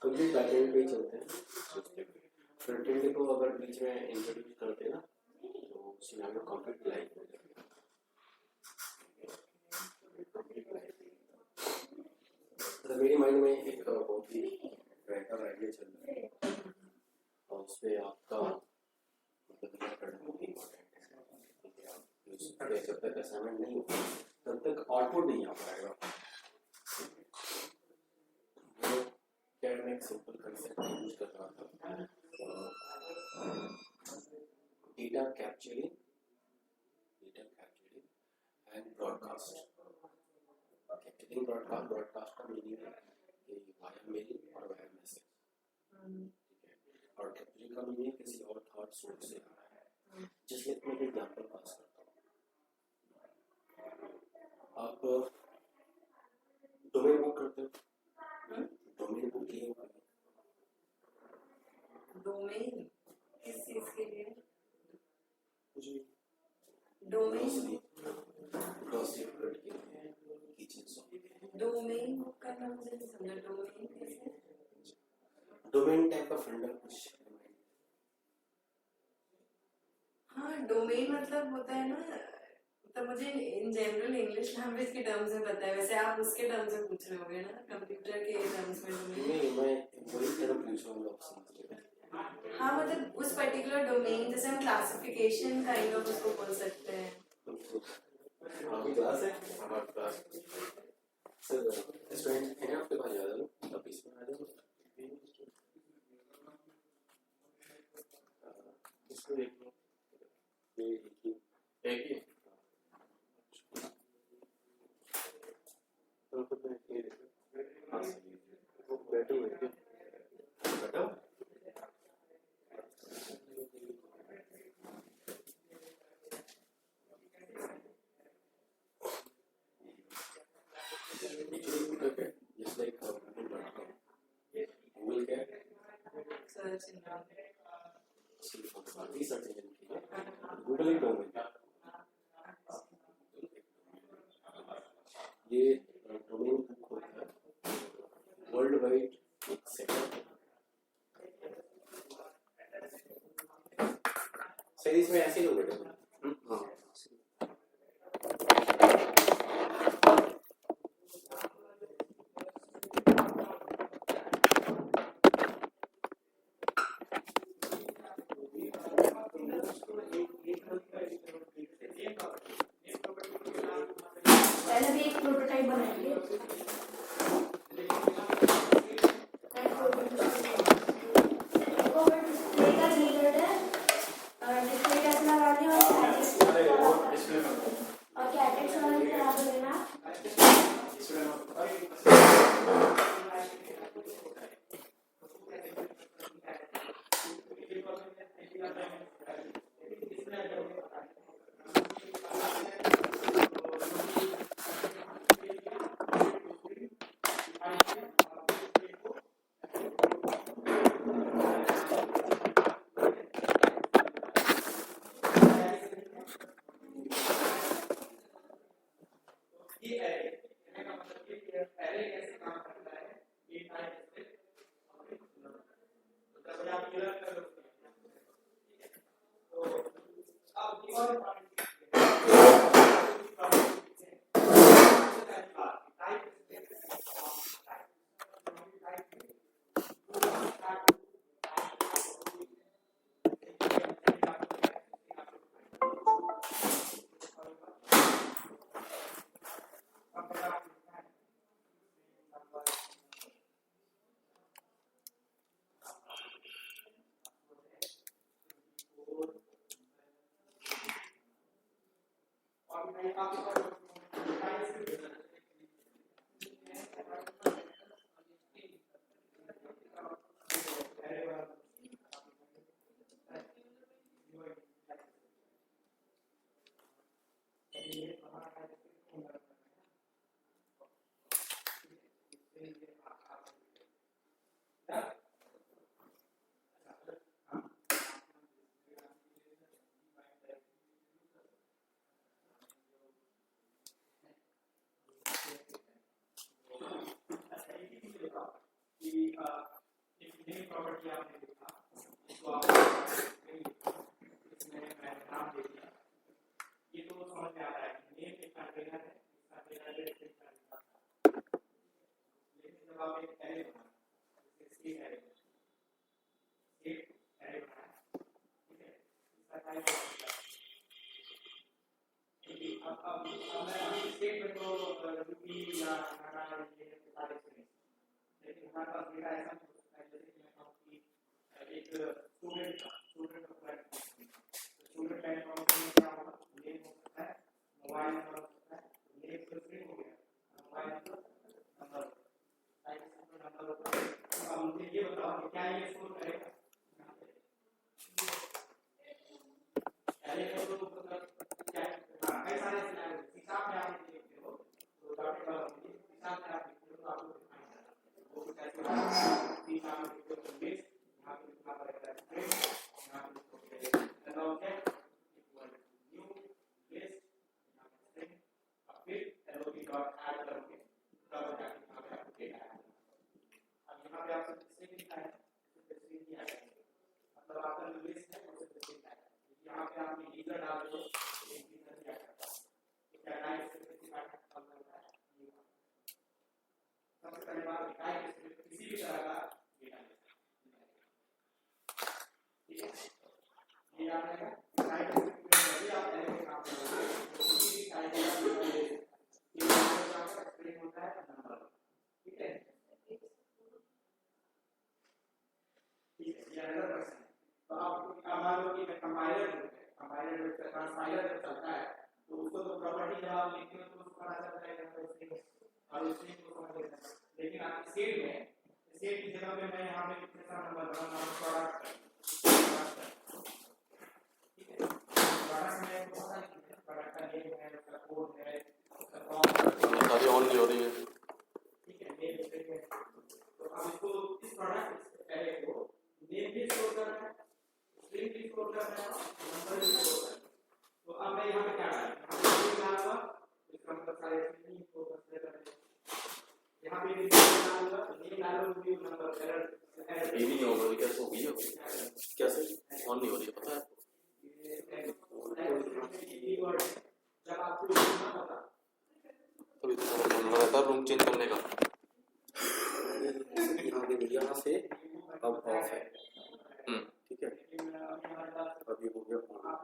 कंप्लीट बैकएंड पे ही चलते हैं। फ्रंट को अगर बीच में इंट्रोड्यूस करते ना तो सिनेरियो कंप्लीट लाइव हो जाएगा। तो मेरे माइंड में एक बहुत ही बेहतर आइडिया चल रहा है और उस पर आपका मतलब करना बहुत इम्पोर्टेंट है। जब तक असाइनमेंट नहीं होगा तब तक आउटपुट नहीं आ पाएगा। क्या मैं एक सिंपल कंसेप्ट यूज कर रहा था, data capturing and broadcast. Capturing broadcast का मीनिंग है कि वाया मेल और वाया मैसेज, ठीक है, और कैप्चरिंग का मीनिंग किसी और थॉट सोर्स से आ रहा है। जिसमें मैं एक एग्जांपल पास करता हूँ। आप डोमेन बुक करते हो, डोमेन बुक किए हो? डोमेन किस चीज के लिए? कुछ भी डोमेन डोमेन बुक करना मुझे नहीं समझा। डोमेन कैसे? डोमेन टाइप का फंडा कुछ। हाँ, डोमेन मतलब होता है ना, तो मुझे इन जनरल इंग्लिश लैंग्वेज के टर्म्स में पता है। वैसे आप उसके टर्म्स में पूछ रहे होगे ना, कंप्यूटर के टर्म्स में डोमेन। नहीं, मैं वही तरह पूछ रहा हूँ आपसे। हाँ, मतलब उस पर्टिकुलर डोमेन, जैसे हम क्लासिफिकेशन काइंड ऑफ उसको बोल सकते हैं। क्लास है हमारे क्लास सर स्टूडेंट है आपके पास ज़्यादा लोग आप इसमें आ जाओ। इसको देख लो, ये एक ही तो खुद में ये देखो वो बैठे हुए थे बताओ। Just like Google.com, Google क्या सर्च सर्च इंजन की है, गूगल एक डोमेन है। ये डोमेन बुक होता है वर्ल्ड वाइड एक सेकंड। सर इसमें ऐसे लोग बैठे हैं। हाँ पहले भी एक प्रोटोटाइप बनाएंगे। वो डिस्प्ले का कीवर्ड है, डिस्प्ले कैसे लगानी है और क्या टेक्स्ट वाला भी करा देना। मैं अभी स्टेट में तो यूपी या हरियाणा ये सारे स्टेट, लेकिन हमारे पास डेटा ऐसा नहीं हो सकता है जैसे कि मैं कहूँ कि एक स्टूडेंट प्लेटफॉर्म में क्या होगा, नेम हो सकता है, मोबाइल नंबर हो सकता है, नेम तो स्ट्रिंग हो गया, मोबाइल नंबर नंबर होता है। तो अब मुझे ये बताओ कि क्या ये स्टोर करेगा पहले तो मतलब क्या कई सारे हिसाब में आप देखते हो तो डॉटेड वाला हिसाब में आप देखते हो तो आपको दिखाएगा वो कुछ ऐसे हिसाब में देखते हो लिस्ट यहाँ पे लिखना पड़ेगा स्ट्रिंग यहाँ पे लिखोगे an object equal new list यहाँ पे स्ट्रिंग और फिर log डॉट ऐड करोगे तब जाके यहाँ पे आपको डेटा आएगा। अब यहाँ पे आपसे स्ट्रिंग लिखा है तो स्ट्रिंग दिया है मतलब आपका जो लिस्ट है वो सिर्फ स्ट्रिंग है। यहाँ पे आप यूजर डाल दो एक यूजर दिया करता है तो क्या टाइप स्पेसिफायर का काम करता है ये सबसे पहले बात टाइप किसी भी तरह का डेटा ठीक है ये याद रखना टाइप जब आप एरे में काम करोगे किसी भी टाइप का डेटा ले ये आपका स्ट्रिंग होता है नंबर ठीक है ये अगला क्वेश्चन है। तो आप मान लो कि कंपाइलर जब ट्रांसपाइलर जब चलता है तो उसको तो प्रॉपर्टी जब आप लिखते हो तो उसको पता चलता है कि स्ट्रिंग और स्ट्रिंग को समझ लेते हैं। लेकिन आप स्टेट की जगह पे मैं यहाँ पे कितना नंबर बनाऊंगा प्रोडक्ट ठीक है प्रोडक्ट में बहुत सारी चीजें प्रोडक्ट का नेम है उसका कोड है उसका फॉर्म सारी ऑन नहीं हो रही है। ठीक है नेम स्ट्रिंग है तो अब इसको इस प्रोडक्ट एरे को नेम भी स्टोर करना है स्ट्रिंग भी स्टोर करना है नंबर भी स्टोर करना है। तो अब मैं यहाँ पे क्या डालूंगा इसका मतलब सारे स्ट्रिंग को कंसीडर करना है। यहाँ पे भी डालूंगा नेम डालूंगा नंबर एरर ये भी नहीं हो रही कैसे हो गई क्या सही ऑन नहीं हो रही है पता है जब आपको ना पता तभी तो समझ में आ रहा था रूम चेंज करने का। यहाँ से अब ऑफ है ठीक है अभी हो गया ऑन।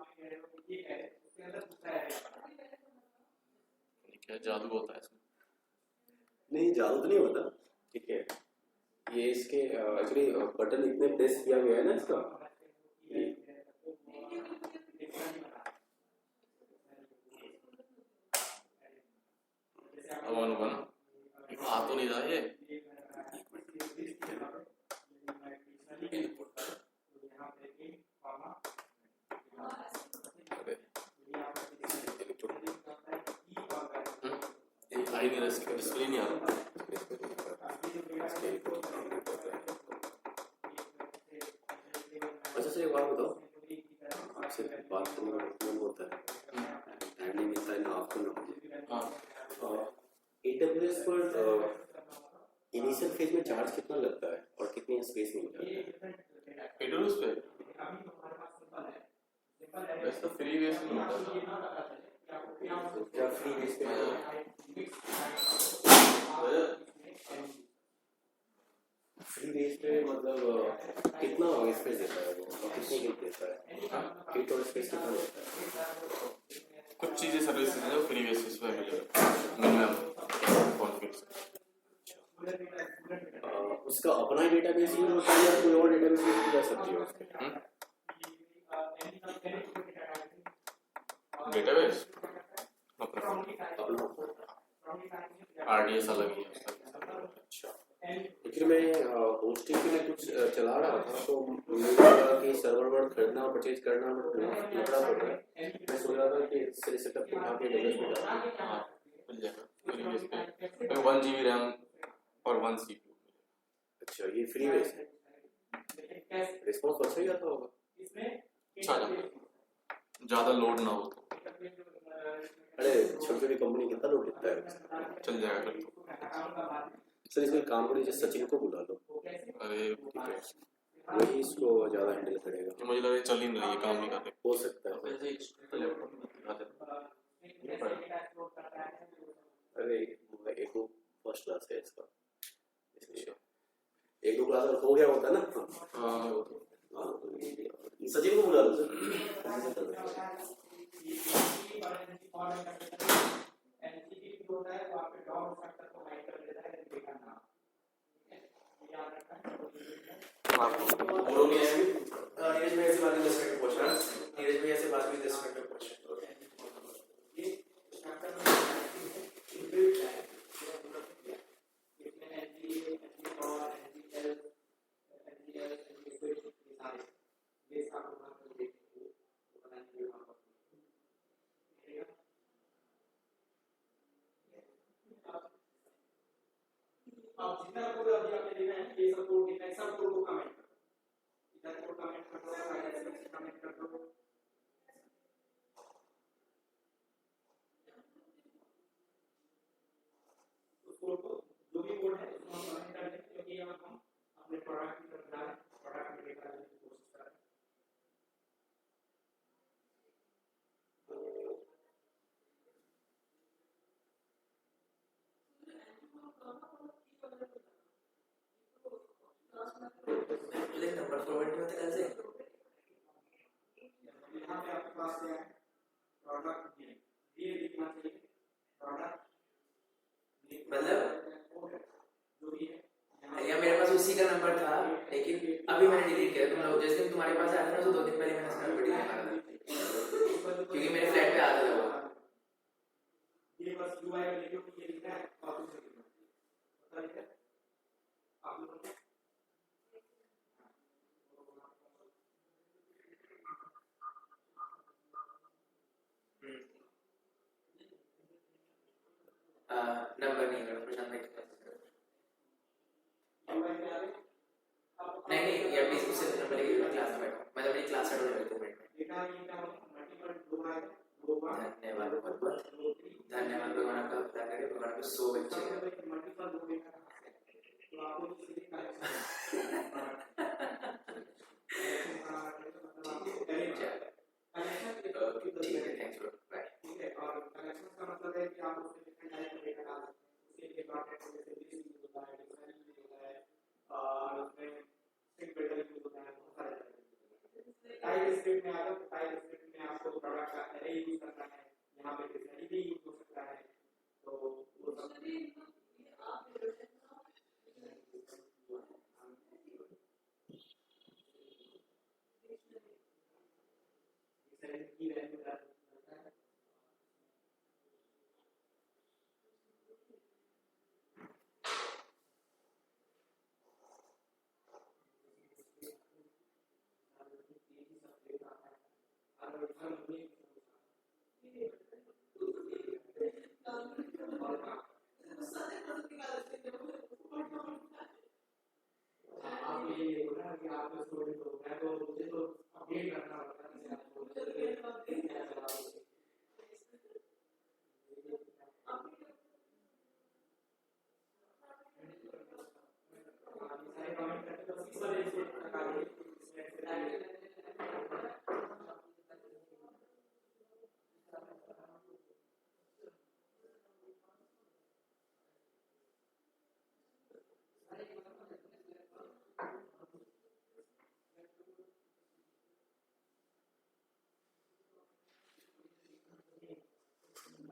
क्या जादू होता है इसमें? नहीं जादू तो नहीं होता ठीक है ये इसके एक्चुअली बटन इतने प्रेस किया गया है ना इसका अब ऑन होगा ना आ तो नहीं रहा ये आई नहीं रहा डिस्प्ले नहीं आ रहा। अच्छा सर एक बात बताओ आपसे बात करने का मन होता है टाइम नहीं मिलता है ना आपको ना हाँ AWS पर इनिशियल फेज में चार्ज कितना लगता है और कितनी स्पेस मिलता है AWS पे वैसे तो फ्री बेस में होता है क्या फ्री बेस पे फ्री बेस पे मतलब कितना स्पेस देता है वो और कितनी गिग देता है गिग और स्पेस कितना देता है कुछ चीजें सर्विस है जो फ्री बेसिस पे मिलेगा मिनिमम कॉन्फ़िगरेशन। उसका अपना डेटाबेस यूज होता है या कोई और डेटाबेस यूज कर सकती है उसके डेटाबेस अपना RDS अलग ही है उसका। अच्छा लेकिन मैं होस्टिंग के लिए कुछ चला रहा था तो मुझे लगा कि सर्वर वर्ड खरीदना और परचेज करना लफड़ा पड़ रहा है। मैं सोच रहा था कि इससे सेटअप उठा के डेवलप में डालूं। हाँ मिल जाएगा फ्री बेस पे 1 GB रैम और 1 CPU। अच्छा ये फ्री बेस है रिस्पॉन्स अच्छा ही आता होगा अच्छा ज़्यादा लोड ना हो तो अरे छोटी छोटी कंपनी कितना लोड लेता है चल जाएगा फिर तो। सर इसमें काम करिए जैसे सचिन को बुला लो अरे ठीक है वही इसको ज़्यादा हैंडल करेगा मुझे लग रहा है चल ही नहीं रही है काम नहीं कर रहे। हो सकता है वैसे ही लैपटॉप में दिखा देता अरे एक दो फर्स्ट क्लास है इसका इसलिए एक दो क्लास हो गया होता ना हाँ सचिन को बुला लो सर दोनों में है नीरज भैया से बात भी 10 मिनट पूछना नीरज भैया से बात भी 10 मिनट में पूछना अब जितना कोड अभी आपने देखा है ये सब कोड कितना है सब कोड को कमेंट करो इधर कोड कमेंट कर दो साइड कमेंट कर दो उस कोड को जो भी कोड है उसको हम कमेंट कर देंगे क्योंकि यहाँ हम अपने प्रोडक्ट की तरफ जा रहे हैं प्रोडक्ट में लेकर आने की कोशिश कर रहे हैं नंबर प्रोवाइड होते कैसे यहाँ पे आपके पास क्या है प्रोडक्ट ये लिखना चाहिए प्रोडक्ट मतलब जो भी है भैया मेरे पास उसी का नंबर था लेकिन अभी मैंने डिलीट किया तुम लोग जिस दिन तुम्हारे पास आया था ना तो 2 दिन पहले मैंने उसका नंबर डिलीट मारा था क्योंकि मेरे फ्लैट पे आता था वो ये बस यूआई में लिखो कि ये लिखना है कॉपी से लिखना पता है आप लोगों को नंबर नहीं है प्रशांत भाई यूआई में आ गए नहीं ये अभी उससे नंबर लेके मैं क्लास में बैठा मैं अपनी क्लास स्टार्ट होने वाली 2 मिनट में देखा ये क्या मल्टीपल दो आए दो बार धन्यवाद बहुत बहुत धन्यवाद भगवान आपका भला करे भगवान आपको सो बच्चे मल्टीपल दो देखा तो आपको किसी का ठीक है थैंक्स ब्रो बाय ठीक है और कनेक्शन का मतलब है कि आप उसके डिफरेंट टाइप के डेटा डाल सकते हैं उसके लिए डॉट नेट जैसे बेस यूज होता है डिफरेंट यूज होता है और उसमें स्ट्रिंग पैटर्न यूज होता है बहुत सारे टाइप स्क्रिप्ट में आता है टाइप स्क्रिप्ट में आपको प्रोडक्ट का एरे यूज करना है यहां पे डिक्शनरी भी यूज हो सकता है तो वो सब की वैल्यू डालता है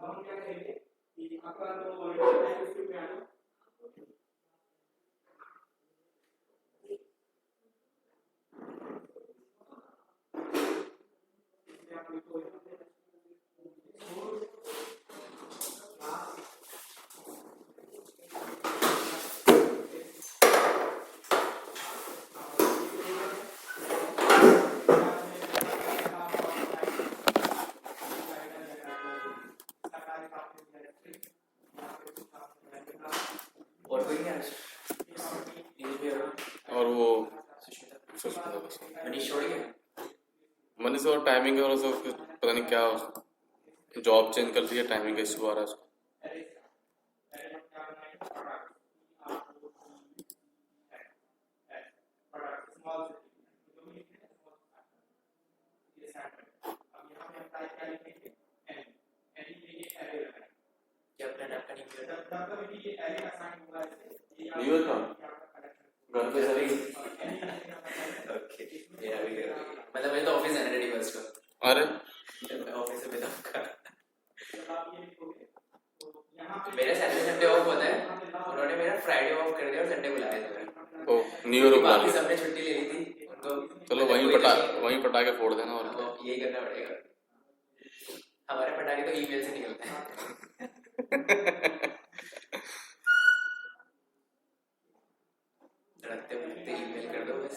हम क्या करेंगे कि आपका तो ऑलरेडी टाइप स्क्रिप्ट में आ जाओ इसमें आप लिखो और कोई नहीं और वो मनीष छोड़ गया मनीष और टाइमिंग है और उसको पता नहीं क्या जॉब चेंज कर दिया टाइमिंग का इशू आ रहा है उसको क्या प्लान आपका नहीं किया नहीं होता घर पे सभी ओके ये अभी मतलब मैं तो ऑफिस है रेडी बस को अरे ऑफिस में बताऊंगा मेरा सैटरडे संडे ऑफ होता है उन्होंने मेरा फ्राइडे ऑफ कर दिया और संडे बुलाया था ओ न्यू ईयर बुला बाकी लो। सबने छुट्टी ले ली थी उनको। चलो वहीं पटाखे फोड़ देना और क्या। यही करना पड़ेगा। हमारे पटाखे तो ईमेल से निकलते हैं। रखते रखते ईमेल कर दो बस।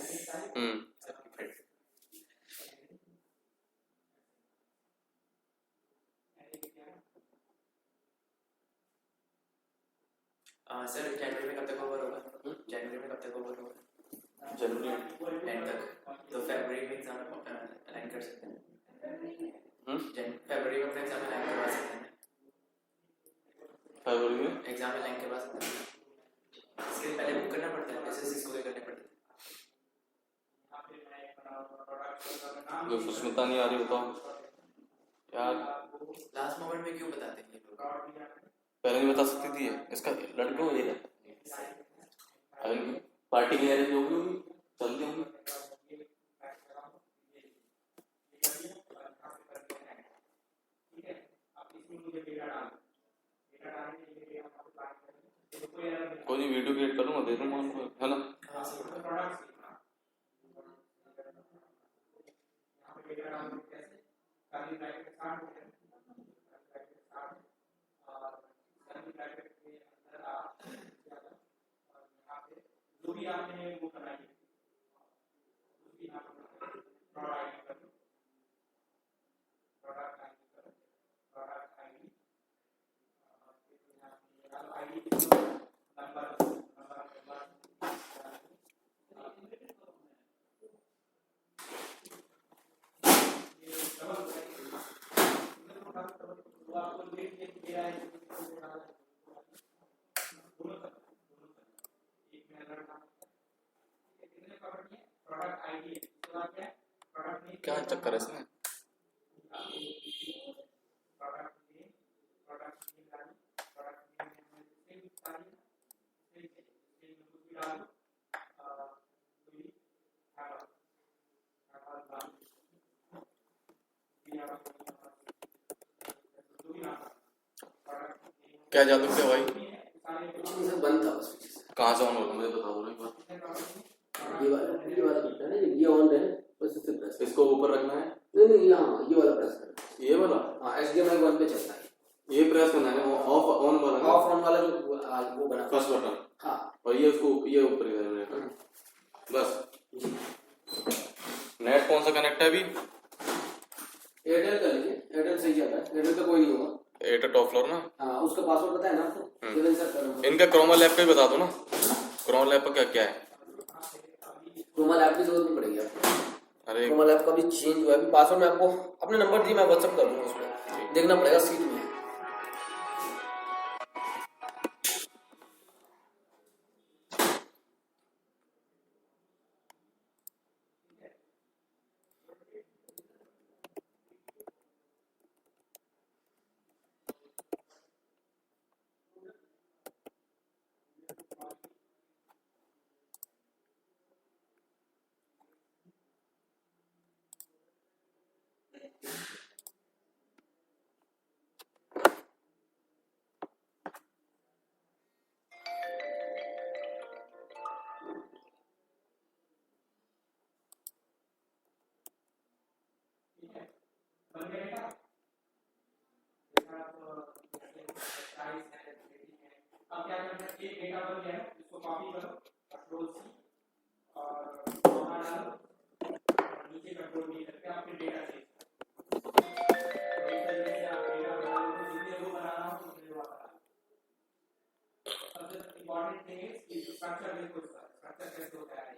सबकी फट। सर जनवरी में कब तक ओवर होगा? जनवरी में कब तक ओवर होगा? जनवरी एंड तक। तो फरवरी में एग्जाम अलाइन कर सकते हैं। फरवरी में अपना एग्जाम अलाइन करवा सकते हैं। फरवरी में एग्जाम अलाइन करवा सकते हैं। इसके लिए पहले बुक करना पड़ता है, पैसे इसको करने पड़ते हैं। जो सुष्मिता नहीं आ रही बताओ यार, लास्ट मोमेंट में क्यों बताते हैं ये लोग? पहले नहीं बता सकती थी ये। इसका लड़कों ये है अगर पार्टी की अरेंज होगी चलती होंगी। कोई नहीं, वीडियो क्रिएट कर लूंगा, दे दूंगा उनको, है ना। जो भी आपने वो बनाई है उसकी यहाँ पर प्रोडक्ट आईडी कर लो, प्रोडक्ट आईडी करो, प्रोडक्ट आईडी आईडी नंबर आपको लिंक दिया है क्या चक्कर है इसमें? क्या जादू क्या भाई? बंद था बस। कहाँ से ऑन होगा मुझे बता दो ना एक बार। ये वाला बटन है, ये ऑन है, बस इसे प्रेस। इसको ऊपर रखना है? नहीं यहाँ ये वाला प्रेस करना। ये वाला? हाँ HDMI 1 पे चलता है। ये प्रेस करना है, ऑफ ऑन वाला ना? ऑफ ऑन वाला जो वो बना फर्स्ट बटन। हाँ और ये उसको ये ऊपर इधर में रखना। बस। नेट कौन सा कनेक्ट है अभी? एयरटेल कर लीजिए, एयरटेल सही चल रहा है, एयरटेल का कोई नहीं होगा। एयरटेल टॉप फ्लोर ना? हाँ उसका पासवर्ड पता है ना आपको? 7 सर करो। इनका क्रोमा लैब का भी बता दो ना। क्रोमा लैब का क्या क्या है? क्रोमा लैब की जरूरत नहीं पड़ेगी आपको। अरे क्रोमा लैब का भी चेंज हुआ है, पासवर्ड मैं आपको अपने नंबर दिए, मैं व्हाट्सएप कर दूंगा, उसमें देखना पड़ेगा सीट में। अब क्या करना है, एक डेटा बन गया है, इसको कॉपी करो, कंट्रोल सी और वहां डालो, नीचे कंट्रोल डी करके आपके डेटा सेव। इस तरीके से आप डेटा बना लो, जितने रो बनाना हो उतने रो बना लो। सबसे इम्पोर्टेंट थिंग इज स्ट्रक्चर देखो, इसका स्ट्रक्चर कैसे होता है।